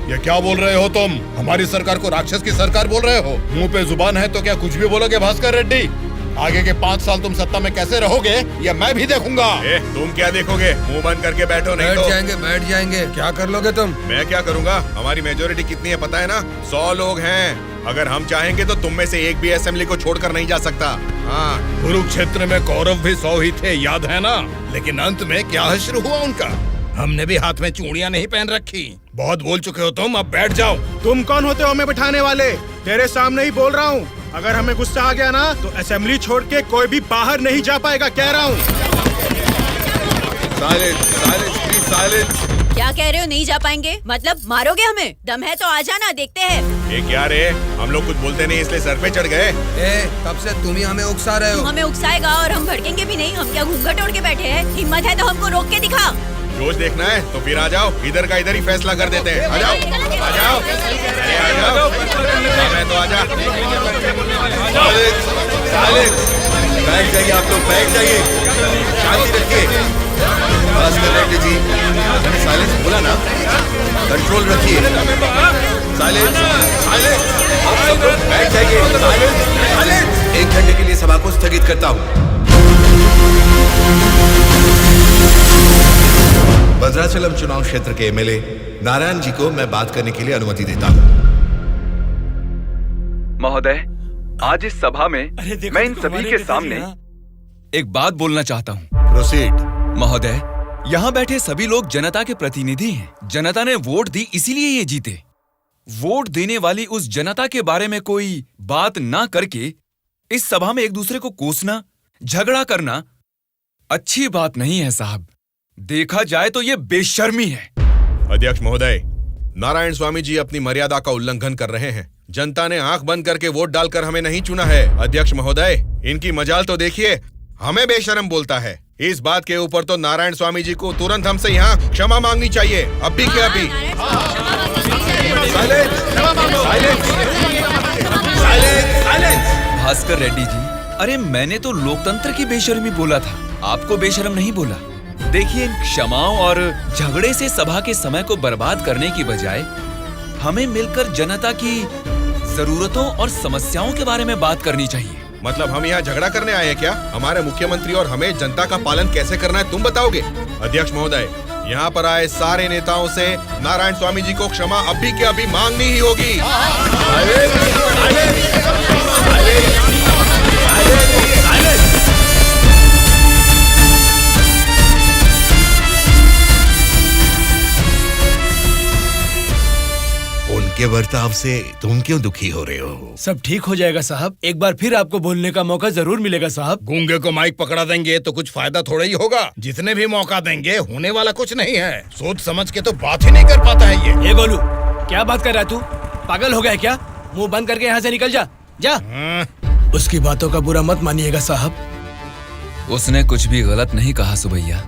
ये क्या बोल रहे हो तुम? हमारी सरकार को राक्षस की सरकार बोल रहे हो? मुंह पे जुबान है तो क्या कुछ भी बोलोगे भास्कर रेड्डी? आगे के 5 साल तुम सत्ता में कैसे रहोगे ये मैं भी देखूंगा। तुम क्या देखोगे? मुंह बंद करके बैठो, नहीं तो बैठ जाएंगे। क्या कर लोगे तुम? मैं क्या करूंगा? हमारी मेजोरिटी कितनी है पता है ना? 100 लोग हैं। अगर हम चाहेंगे तो तुम में से एक भी असेंबली को छोड़कर नहीं जा सकता। हाँ, कुरुक्षेत्र में कौरव भी 100 ही थे, याद है ना? लेकिन अंत में क्या हश्र हुआ उनका? हमने भी हाथ में चूड़ियां नहीं पहन रखी। बहुत बोल चुके हो तुम, अब बैठ जाओ। तुम कौन होते हो हमें बिठाने वाले? तेरे सामने ही बोल रहा हूँ, अगर हमें गुस्सा आ गया ना तो असेंबली छोड़ के कोई भी बाहर नहीं जा पाएगा, कह रहा हूँ। क्या कह रहे हो? नहीं जा पाएंगे मतलब मारोगे हमें? दम है तो आ जाना, देखते हैं। ये क्या रे? हम लोग कुछ बोलते नहीं इसलिए सर पे चढ़ गए। तब से तुम ही हमें उकसा रहे हो। हमें उकसाएगा और हम भड़केंगे भी नहीं। हम क्या घूंघट ओढ़ के बैठे हैं? हिम्मत है तो हमको रोक के दिखा। जोश देखना है तो फिर आ जाओ, इधर का इधर ही फैसला कर देते हैं। आ जाओ, आ जाओ, आ जाओ। मैं तो आ जा। बैठ जाइए आप लोग, बैठ जाइए, शांति रखिए। रेड्डी जी, मैंने साइलेंस बोला ना, कंट्रोल रखिए। साइलेंस, साइलेंस, आप सब लोग बैठ जाइए। Silence, silence. 1 घंटे के लिए सभा को स्थगित करता हूँ। भद्राचलम चुनाव क्षेत्र के एमएलए नारायण जी को मैं बात करने के लिए अनुमति देता हूँ। महोदय, आज इस सभा में मैं इन सभी के सामने एक बात बोलना चाहता हूँ। प्रोसीड। महोदय, यहाँ बैठे सभी लोग जनता के प्रतिनिधि हैं। जनता ने वोट दी इसीलिए ये जीते। वोट देने वाली उस जनता के बारे में कोई बात ना करके इस सभा में एक दूसरे को कोसना, झगड़ा करना अच्छी बात नहीं है साहब। देखा जाए तो ये बेशर्मी है। अध्यक्ष महोदय, नारायण स्वामी जी अपनी मर्यादा का उल्लंघन कर रहे हैं। जनता ने आंख बंद करके वोट डालकर हमें नहीं चुना है। अध्यक्ष महोदय, इनकी मजाल तो देखिए, हमें बेशरम बोलता है। इस बात के ऊपर तो नारायण स्वामी जी को तुरंत हमसे यहाँ क्षमा मांगनी चाहिए, अभी के अभी। भास्कर रेड्डी जी, अरे मैंने तो लोकतंत्र की बेशर्मी बोला था, आपको बेशरम नहीं बोला। देखिए, इन क्षमाओं और झगड़े से सभा के समय को बर्बाद करने की बजाय हमें मिलकर जनता की जरूरतों और समस्याओं के बारे में बात करनी चाहिए। मतलब हम यहाँ झगड़ा करने आए हैं क्या? हमारे मुख्यमंत्री और हमें जनता का पालन कैसे करना है तुम बताओगे? अध्यक्ष महोदय, यहाँ पर आए सारे नेताओं से नारायण स्वामी जी को क्षमा अभी के अभी मांगनी ही होगी। उनके बर्ताव से तुम क्यों दुखी हो रहे हो? सब ठीक हो जाएगा साहब, एक बार फिर आपको बोलने का मौका जरूर मिलेगा साहब। गूंगे को माइक पकड़ा देंगे तो कुछ फायदा थोड़ा ही होगा। जितने भी मौका देंगे होने वाला कुछ नहीं है। सोच समझ के तो बात ही नहीं कर पाता है ये। गोलू, क्या बात कर रहा है तू? पागल हो गया है क्या? मुंह बंद करके यहाँ से निकल जा, जा। उसकी बातों का बुरा मत मानिएगा साहब। उसने कुछ भी गलत नहीं कहा सुबैया।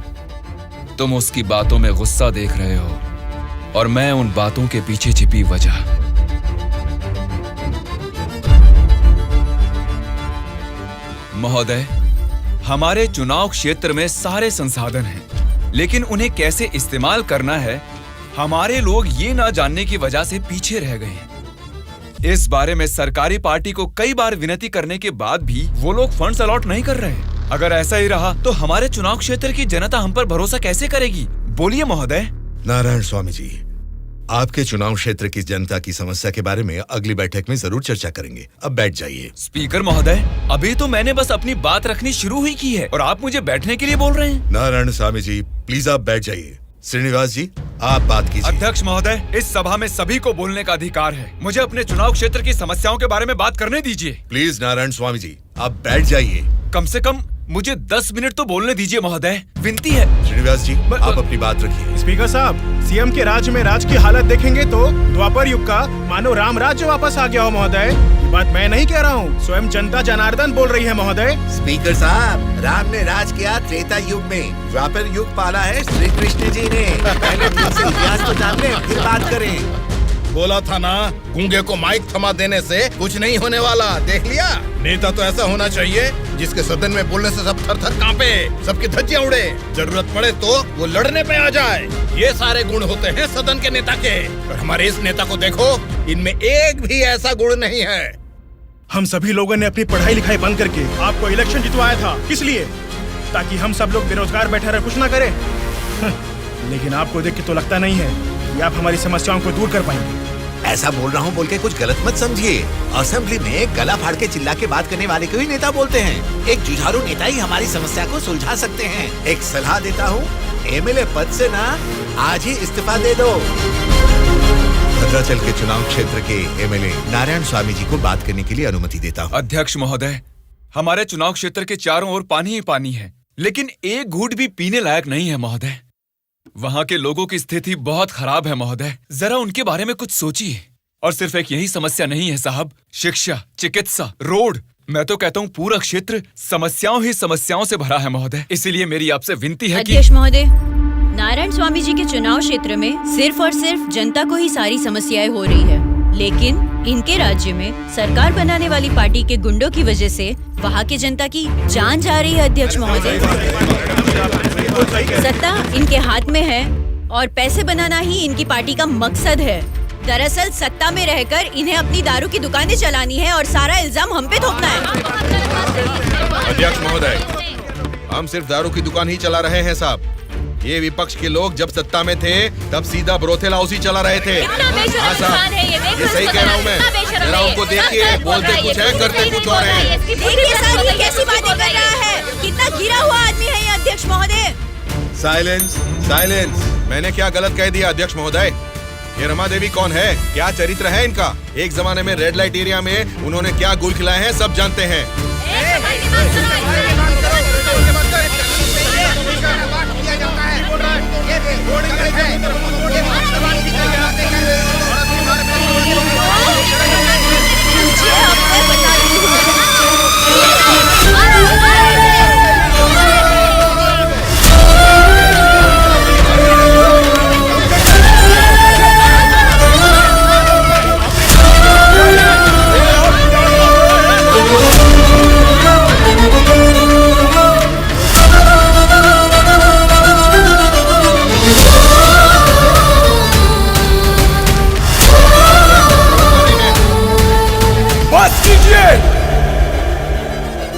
तुम उसकी बातों में गुस्सा देख रहे हो और मैं उन बातों के पीछे छिपी वजह। महोदय, हमारे चुनाव क्षेत्र में सारे संसाधन हैं, लेकिन उन्हें कैसे इस्तेमाल करना है हमारे लोग ये ना जानने की वजह से पीछे रह गए हैं। इस बारे में सरकारी पार्टी को कई बार विनती करने के बाद भी वो लोग फंड्स अलॉट नहीं कर रहे हैं। अगर ऐसा ही रहा तो हमारे चुनाव क्षेत्र की जनता हम पर भरोसा कैसे करेगी? बोलिए महोदय। नारायण स्वामी जी, आपके चुनाव क्षेत्र की जनता की समस्या के बारे में अगली बैठक में जरूर चर्चा करेंगे। अब बैठ जाइए। स्पीकर महोदय, अभी तो मैंने बस अपनी बात रखनी शुरू ही की है और आप मुझे बैठने के लिए बोल रहे हैं। नारायण स्वामी जी, प्लीज आप बैठ जाइए। श्रीनिवास जी, आप बात कीजिए। अध्यक्ष महोदय, इस सभा में सभी को बोलने का अधिकार है। मुझे अपने चुनाव क्षेत्र की समस्याओं के बारे में बात करने दीजिए। प्लीज नारायण स्वामी जी, आप बैठ जाइए। कम से कम मुझे 10 मिनट तो बोलने दीजिए महोदय, विनती है। श्रीनिवास जी, आप अपनी बात रखिए। स्पीकर साहब, सीएम के राज्य में राज की हालत देखेंगे तो द्वापर युग का मानो राम राज्य वापस आ गया हो महोदय। ये बात मैं नहीं कह रहा हूँ, स्वयं जनता जनार्दन बोल रही है महोदय। स्पीकर साहब, राम ने राज किया त्रेता युग में, द्वापर युग पाला है श्री कृष्ण जी ने। पहले ठीक से इतिहास को जान ले, फिर बात करें। बोला था ना, गूंगे को माइक थमा देने से कुछ नहीं होने वाला। देख लिया, नेता तो ऐसा होना चाहिए जिसके सदन में बोलने से सब थर थर कांपे, सबकी धज्जियां उड़े, जरूरत पड़े तो वो लड़ने पे आ जाए। ये सारे गुण होते हैं सदन के नेता के। और हमारे इस नेता को देखो, इनमें एक भी ऐसा गुण नहीं है। हम सभी लोगों ने अपनी पढ़ाई लिखाई बंद करके आपको इलेक्शन जितवाया था। किस लिए? ताकि हम सब लोग बेरोजगार बैठे रहे, कुछ ना करें। लेकिन आपको देख के तो लगता नहीं है कि आप हमारी समस्याओं को दूर कर पाएंगे। ऐसा बोल रहा हूँ बोल के कुछ गलत मत समझिए। असेंबली में गला फाड़ के चिल्ला के बात करने वाले को ही नेता बोलते हैं। एक जुझारू नेता ही हमारी समस्या को सुलझा सकते हैं। एक सलाह देता हूँ, एमएलए पद से ना आज ही इस्तीफा दे दो। भद्राचल के चुनाव क्षेत्र के एमएलए नारायण स्वामी जी को बात करने के लिए अनुमति देता हूँ। अध्यक्ष महोदय, हमारे चुनाव क्षेत्र के चारों ओर पानी ही पानी है, लेकिन एक घूंट भी पीने लायक नहीं है महोदय। वहाँ के लोगों की स्थिति बहुत खराब है महोदय, जरा उनके बारे में कुछ सोचिए। और सिर्फ एक यही समस्या नहीं है साहब, शिक्षा, चिकित्सा, रोड, मैं तो कहता हूँ पूरा क्षेत्र समस्याओं ही समस्याओं से भरा है महोदय। इसीलिए मेरी आपसे विनती है कि अध्यक्ष महोदय, नारायण स्वामी जी के चुनाव क्षेत्र में सिर्फ और सिर्फ जनता को ही सारी समस्याएं हो रही है, लेकिन इनके राज्य में सरकार बनाने वाली पार्टी के गुंडों की वजह से वहाँ के जनता की जान जा रही है। अध्यक्ष महोदय, सत्ता इनके हाथ में है और पैसे बनाना ही इनकी पार्टी का मकसद है। दरअसल सत्ता में रहकर इन्हें अपनी दारू की दुकानें चलानी है और सारा इल्जाम हम पे थोपना है। अध्यक्ष महोदय, हम सिर्फ दारू की दुकान ही चला रहे हैं साहब। ये विपक्ष के लोग जब सत्ता में थे तब सीधा ब्रोथेल हाउस ही चला रहे थे। हाँ साहब, ये सही कह रहा हूँ मैं। जरा उनको देखिए, बोलते कुछ है करते कुछ और है। देखिए सर, ये कैसी बातें कर रहा है, कितना गिरा हुआ आदमी है ये अध्यक्ष महोदय। Silence, silence. मैंने क्या गलत कह दिया अध्यक्ष महोदय? ये रमा देवी कौन है, क्या चरित्र है इनका? एक जमाने में रेड लाइट एरिया में उन्होंने क्या गुल खिलाए हैं सब जानते हैं।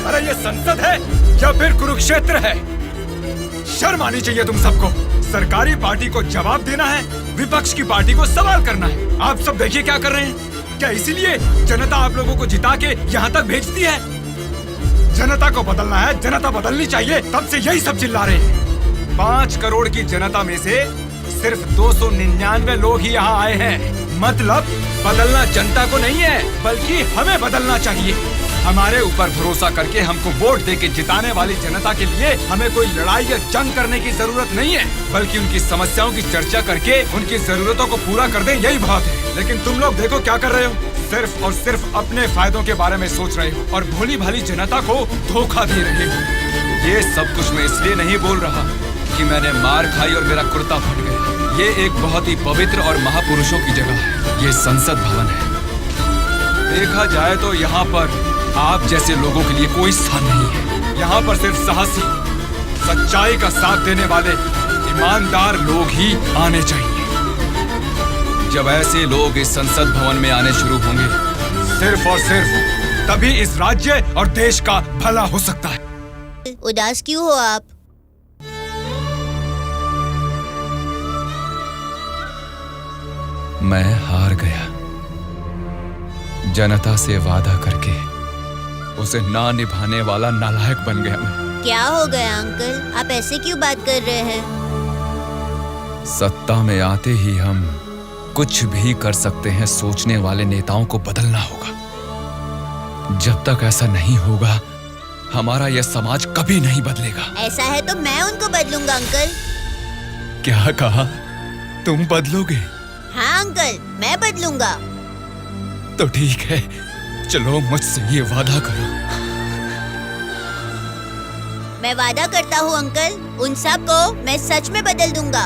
अरे ये संसद है या फिर कुरुक्षेत्र है? शर्म आनी चाहिए तुम सबको। सरकारी पार्टी को जवाब देना है, विपक्ष की पार्टी को सवाल करना है। आप सब देखिए क्या कर रहे हैं। क्या इसीलिए जनता आप लोगों को जिता के यहाँ तक भेजती है? जनता को बदलना है, जनता बदलनी चाहिए, तब से यही सब चिल्ला रहे हैं। 5 करोड़ की जनता में से सिर्फ 299 लोग ही यहाँ आए हैं। मतलब बदलना जनता को नहीं है, बल्कि हमें बदलना चाहिए। हमारे ऊपर भरोसा करके हमको वोट देके जिताने वाली जनता के लिए हमें कोई लड़ाई या जंग करने की जरूरत नहीं है, बल्कि उनकी समस्याओं की चर्चा करके उनकी जरूरतों को पूरा कर दें, यही बहुत है। लेकिन तुम लोग देखो क्या कर रहे हो, सिर्फ और सिर्फ अपने फायदों के बारे में सोच रहे हो और भोली भाली जनता को धोखा दे रहे हो। ये सब कुछ मैं इसलिए नहीं बोल रहा कि मैंने मार खाई और मेरा कुर्ता फट गया। ये एक बहुत ही पवित्र और महापुरुषों की जगह है, ये संसद भवन है। देखा जाए तो यहाँ पर आप जैसे लोगों के लिए कोई स्थान नहीं है। यहाँ पर सिर्फ साहसी, सच्चाई का साथ देने वाले ईमानदार लोग ही आने चाहिए। जब ऐसे लोग इस संसद भवन में आने शुरू होंगे, सिर्फ और सिर्फ तभी इस राज्य और देश का भला हो सकता है। उदास क्यों हो आप? मैं हार गया। जनता से वादा करके उसे ना निभाने वाला नालायक बन गया मैं। क्या हो गया अंकल, आप ऐसे क्यों बात कर रहे हैं? सत्ता में आते ही हम कुछ भी कर सकते हैं सोचने वाले नेताओं को बदलना होगा। जब तक ऐसा नहीं होगा, हमारा यह समाज कभी नहीं बदलेगा। ऐसा है तो मैं उनको बदलूंगा अंकल। क्या कहा? तुम बदलोगे? हाँ अंकल, मैं बदलूंगा। तो ठीक है, चलो मुझसे ये वादा करो। मैं वादा करता हूँ अंकल, उन सब को मैं सच में बदल दूंगा।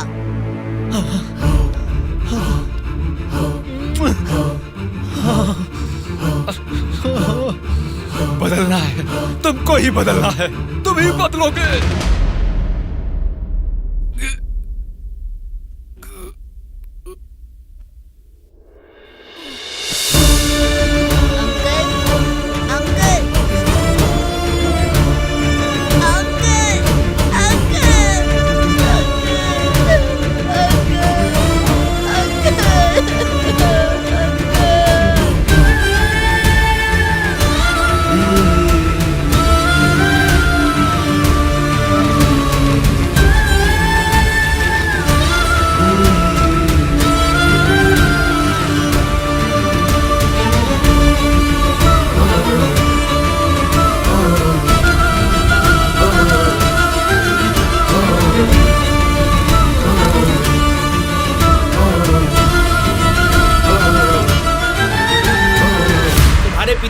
बदलना है, तुमको ही बदलना है, तुम ही बदलोगे।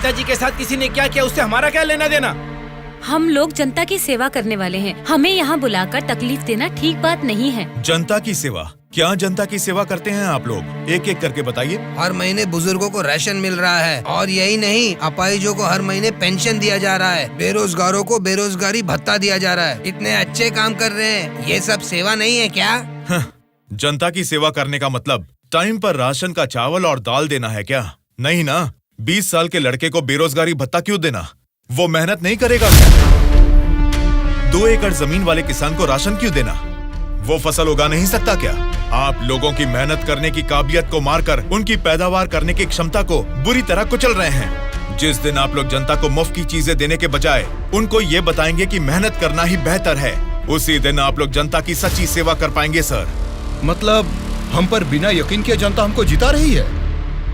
जनता जी के साथ किसी ने क्या किया उससे हमारा क्या लेना देना? हम लोग जनता की सेवा करने वाले हैं। हमें यहाँ बुलाकर तकलीफ देना ठीक बात नहीं है। जनता की सेवा? क्या जनता की सेवा करते हैं आप लोग? एक एक करके बताइए। हर महीने बुजुर्गों को राशन मिल रहा है, और यही नहीं, अपाहिजों को हर महीने पेंशन दिया जा रहा है, बेरोजगारों को बेरोजगारी भत्ता दिया जा रहा है। इतने अच्छे काम कर रहे हैं, ये सब सेवा नहीं है क्या? जनता की सेवा करने का मतलब टाइम पर राशन का चावल और दाल देना है क्या? नहीं ना। 20 साल के लड़के को बेरोजगारी भत्ता क्यों देना? वो मेहनत नहीं करेगा क्या? 2 एकड़ जमीन वाले किसान को राशन क्यों देना? वो फसल उगा नहीं सकता क्या? आप लोगों की मेहनत करने की काबिलियत को मारकर उनकी पैदावार करने की क्षमता को बुरी तरह कुचल रहे हैं। जिस दिन आप लोग जनता को मुफ्त की चीजें देने के बजाय उनको ये बताएंगे कि मेहनत करना ही बेहतर है, उसी दिन आप लोग जनता की सच्ची सेवा कर पाएंगे सर। मतलब हम पर बिना यकीन के जनता हमको जिता रही है।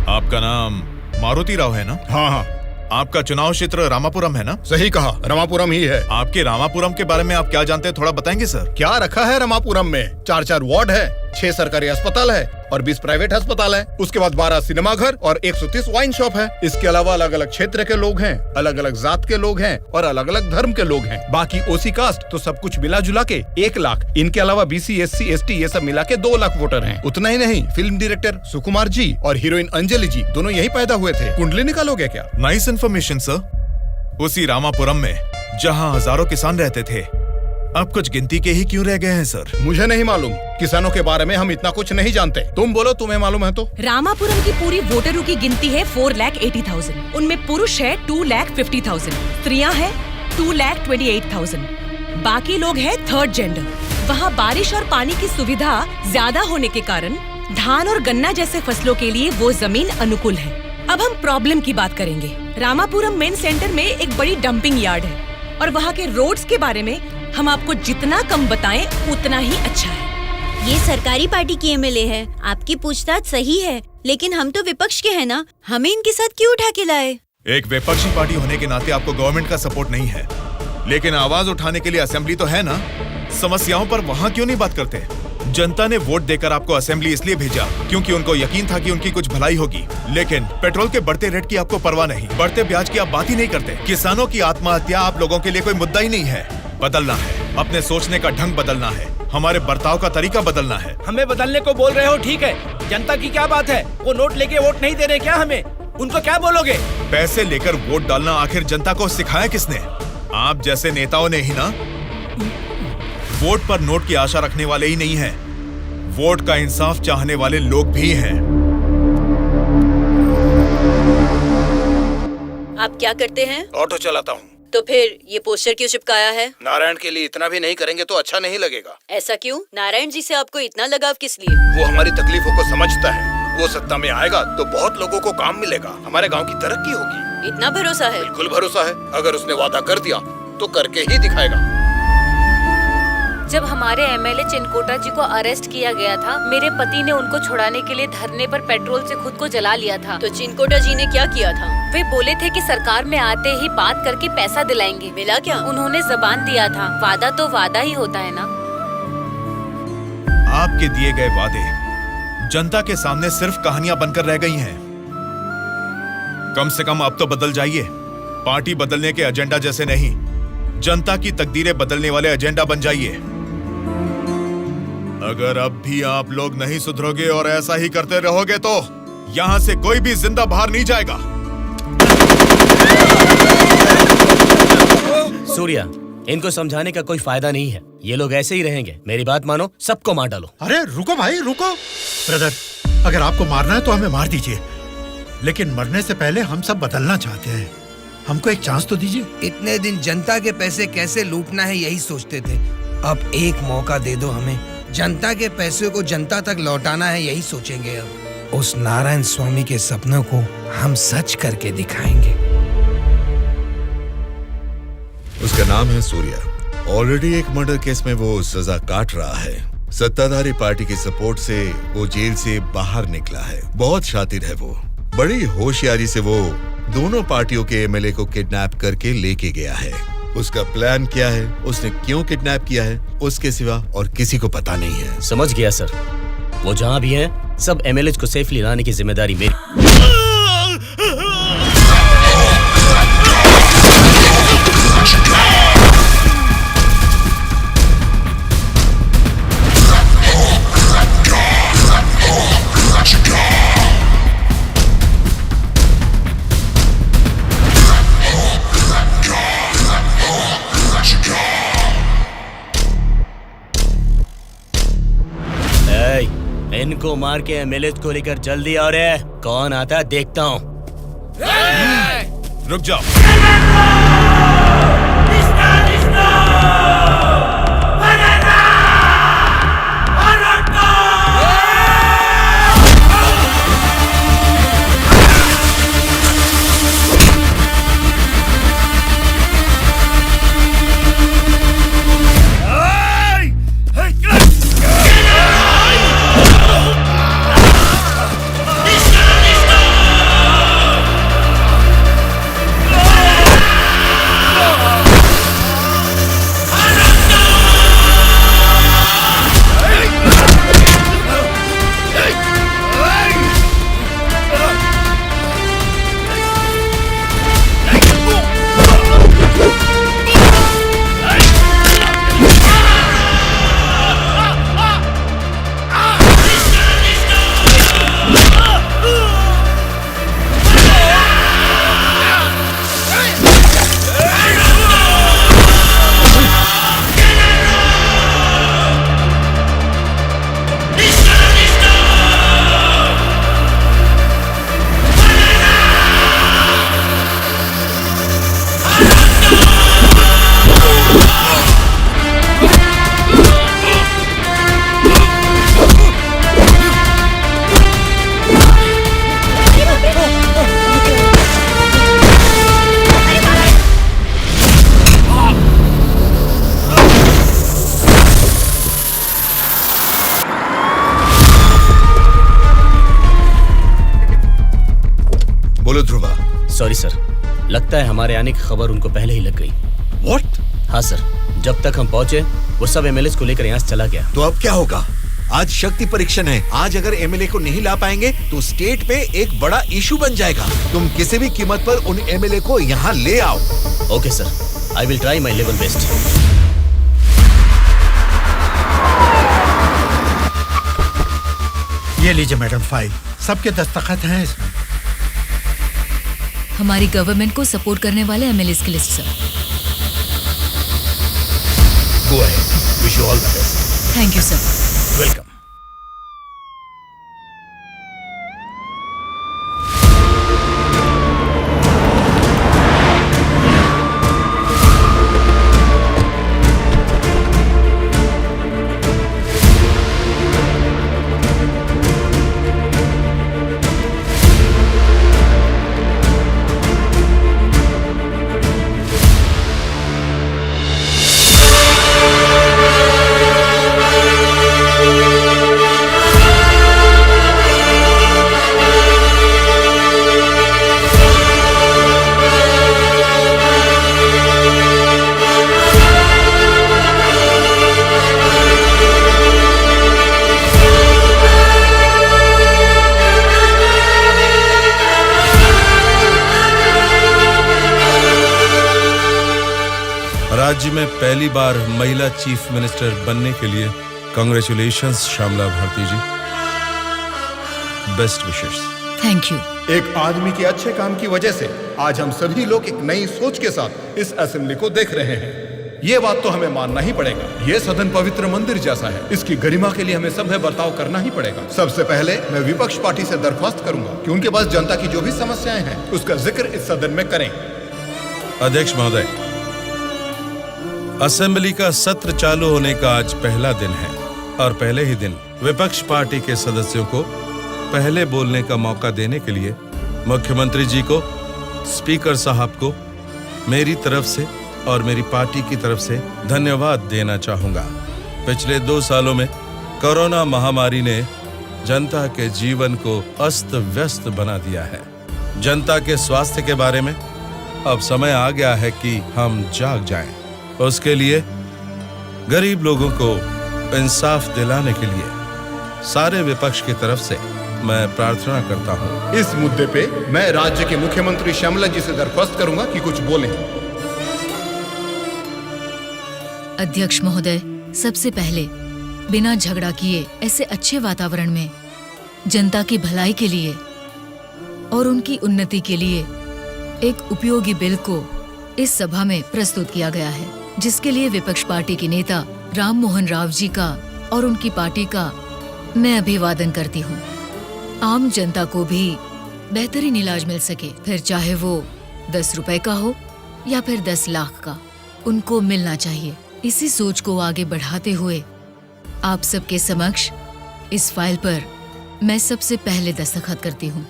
आपका नाम मारुति राव है ना? हाँ हाँ। आपका चुनाव क्षेत्र रामापुरम है ना? सही कहा, रामापुरम ही है। आपके रामापुरम के बारे में आप क्या जानते हैं, थोड़ा बताएंगे सर? क्या रखा है रामापुरम में? 4 वार्ड है, 6 सरकारी अस्पताल है और 20 प्राइवेट अस्पताल है। उसके बाद 12 सिनेमा घर और 130 वाइन शॉप है। इसके अलावा अलग अलग क्षेत्र के लोग हैं, अलग अलग जात के लोग हैं और अलग अलग धर्म के लोग हैं। बाकी ओसी कास्ट तो सब कुछ मिला जुला के 1 लाख। इनके अलावा BC SC ST ये सब मिला के 2 लाख वोटर हैं। उतना ही नहीं, फिल्म डायरेक्टर सुकुमार जी और हीरोइन अंजलि जी दोनों यही पैदा हुए थे। कुंडली निकालोगे क्या? Nice information sir. उसी रामापुरम में जहाँ हजारों किसान रहते थे, अब कुछ गिनती के ही क्यों रह गए हैं सर? मुझे नहीं मालूम, किसानों के बारे में हम इतना कुछ नहीं जानते। तुम बोलो, तुम्हें मालूम है तो? रामापुरम की पूरी वोटरों की गिनती है 4,80,000। उनमें पुरुष है 2,50,000, स्त्रियां हैं 2,28,000। बाकी लोग हैं 3rd जेंडर। वहाँ बारिश और पानी की सुविधा ज्यादा होने के कारण धान और गन्ना जैसे फसलों के लिए वो जमीन अनुकूल है। अब हम प्रॉब्लम की बात करेंगे। रामापुरम मेन सेंटर में एक बड़ी डंपिंग यार्ड है और वहाँ के रोड्स के बारे में हम आपको जितना कम बताएं उतना ही अच्छा है। ये सरकारी पार्टी की MLA है, आपकी पूछताछ सही है, लेकिन हम तो विपक्ष के हैं ना, हमें इनके साथ क्यों उठा के लाए? एक विपक्षी पार्टी होने के नाते आपको गवर्नमेंट का सपोर्ट नहीं है, लेकिन आवाज उठाने के लिए असेंबली तो है ना। समस्याओं पर वहाँ क्यों नहीं बात करते? जनता ने वोट देकर आपको असेंबली इसलिए भेजा क्योंकि उनको यकीन था कि उनकी कुछ भलाई होगी, लेकिन पेट्रोल के बढ़ते रेट की आपको परवाह नहीं, बढ़ते ब्याज की आप बात ही नहीं करते। किसानों की आत्महत्या आप लोगों के लिए कोई मुद्दा ही नहीं है। बदलना है, अपने सोचने का ढंग बदलना है, हमारे बर्ताव का तरीका बदलना है। हमें बदलने को बोल रहे हो, ठीक है, जनता की क्या बात है? वो नोट लेके वोट नहीं दे रहे क्या हमें? उनको क्या बोलोगे? पैसे लेकर वोट डालना आखिर जनता को सिखाया किसने? आप जैसे नेताओं ने ही ना। वोट पर नोट की आशा रखने वाले ही नहीं हैं, वोट का इंसाफ चाहने वाले लोग भी हैं। आप क्या करते हैं? ऑटो चलाता हूँ। तो फिर ये पोस्टर क्यों चिपकाया है? नारायण के लिए इतना भी नहीं करेंगे तो अच्छा नहीं लगेगा। ऐसा क्यों? नारायण जी से आपको इतना लगाव किस लिए? वो हमारी तकलीफों को समझता है। वो सत्ता में आएगा तो बहुत लोगों को काम मिलेगा, हमारे गांव की तरक्की होगी। इतना भरोसा है? बिल्कुल भरोसा है। अगर उसने वादा कर दिया तो करके ही दिखाएगा। जब हमारे MLA चिनकोटा जी को अरेस्ट किया गया था, मेरे पति ने उनको छुड़ाने के लिए धरने पर पेट्रोल से खुद को जला लिया था। तो चिनकोटा जी ने क्या किया था? वे बोले थे कि सरकार में आते ही बात करके पैसा दिलाएंगे। मिला क्या? उन्होंने जबान दिया था, वादा तो वादा ही होता है ना। आपके दिए गए वादे जनता के सामने सिर्फ कहानियां बनकर रह गई हैं। कम से कम अब तो बदल जाइए। पार्टी बदलने के एजेंडा जैसे नहीं, जनता की तकदीरें बदलने वाले एजेंडा बन जाइए। अगर अब भी आप लोग नहीं सुधरोगे और ऐसा ही करते रहोगे तो यहाँ से कोई भी जिंदा बाहर नहीं जाएगा। सूर्या, इनको समझाने का कोई फायदा नहीं है, ये लोग ऐसे ही रहेंगे। मेरी बात मानो, सबको मार डालो। अरे रुको भाई, रुको। ब्रदर, अगर आपको मारना है तो हमें मार दीजिए, लेकिन मरने से पहले हम सब बदलना चाहते हैं। हमको एक चांस तो दीजिए। इतने दिन जनता के पैसे कैसे लूटना है यही सोचते थे, अब एक मौका दे दो हमें। जनता के पैसे को जनता तक लौटाना है यही सोचेंगे। अब उस नारायण स्वामी के सपनों को हम सच करके दिखाएंगे। उसका नाम है सूर्या। ऑलरेडी एक मर्डर केस में वो सजा काट रहा है। सत्ताधारी पार्टी की सपोर्ट से वो जेल से बाहर निकला है। बहुत शातिर है वो। बड़ी होशियारी से वो दोनों पार्टियों के MLA को किडनैप करके लेके गया है। उसका प्लान क्या है, उसने क्यों किडनैप किया है, उसके सिवा और किसी को पता नहीं है। समझ गया सर। वो जहाँ भी हैं, सब MLAs को सेफली लाने की जिम्मेदारी मेरी। उनको मार के एमएलए को लेकर जल्दी आ रहे हैं। कौन आता है देखता हूँ। रुक जाओ। बोलो ध्रुवा। सॉरी सर, लगता है हमारे आने की खबर उनको पहले ही लग गई। What? हाँ सर, जब तक हम पहुंचे वो सब एमएलए को लेकर यहाँ से चला गया। तो अब क्या होगा? आज शक्ति परीक्षण है। आज अगर एमएलए को नहीं ला पाएंगे तो स्टेट पे एक बड़ा इशू बन जाएगा। तुम किसी भी कीमत पर उन एमएलए को यहाँ ले आओ। Okay sir, I will try my level best. ये लीजिए मैडम फाइल, सबके दस्तखत हैं इसमें। हमारी गवर्नमेंट को सपोर्ट करने वाले एमएलए की list sir. Go ahead, wish you all the best. Thank you sir. Welcome. राज्य में पहली बार महिला चीफ मिनिस्टर बनने के लिए congratulations Shyamala Bharati ji. Best wishes. Thank you. एक आदमी के अच्छे काम की वजह से आज हम सभी लोग एक नई सोच के साथ इस असेंबली को देख रहे हैं। ये बात तो हमें मानना ही पड़ेगा। ये सदन पवित्र मंदिर जैसा है। इसकी गरिमा के लिए हमें सभ्य बर्ताव करना ही पड़ेगा। सबसे पहले मैं विपक्ष पार्टी से दरख्वास्त करूंगा कि उनके पास जनता की जो भी समस्याएं हैं उसका जिक्र इस सदन में करें। अध्यक्ष महोदय, असेंबली का सत्र चालू होने का आज पहला दिन है और पहले ही दिन विपक्ष पार्टी के सदस्यों को पहले बोलने का मौका देने के लिए मुख्यमंत्री जी को, स्पीकर साहब को मेरी तरफ से और मेरी पार्टी की तरफ से धन्यवाद देना चाहूंगा। पिछले 2 सालों में कोरोना महामारी ने जनता के जीवन को अस्त व्यस्त बना दिया है। जनता के स्वास्थ्य के बारे में अब समय आ गया है कि हम जाग जाएं। उसके लिए गरीब लोगों को इंसाफ दिलाने के लिए सारे विपक्ष की तरफ से मैं प्रार्थना करता हूं। इस मुद्दे पे मैं राज्य के मुख्यमंत्री श्यामला जी से दरख्वास्त करूंगा कि कुछ बोलें। अध्यक्ष महोदय, सबसे पहले बिना झगड़ा किए ऐसे अच्छे वातावरण में जनता की भलाई के लिए और उनकी उन्नति के लिए एक उपयोगी बिल को इस सभा में प्रस्तुत किया गया है, जिसके लिए विपक्ष पार्टी के नेता राम मोहन राव जी का और उनकी पार्टी का मैं अभिवादन करती हूँ। आम जनता को भी बेहतरीन इलाज मिल सके, फिर चाहे वो 10 रुपए का हो या फिर 10 लाख का, उनको मिलना चाहिए। इसी सोच को आगे बढ़ाते हुए आप सबके समक्ष इस फाइल पर मैं सबसे पहले दस्तखत करती हूँ।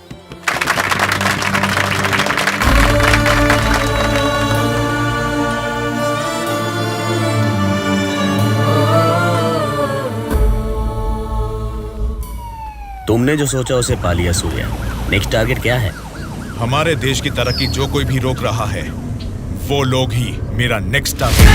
तुमने जो सोचा उसे पा लिया सूर्या। नेक्स्ट टारगेट क्या है? हमारे देश की तरक्की जो कोई भी रोक रहा है वो लोग ही मेरा नेक्स्ट टारगेट।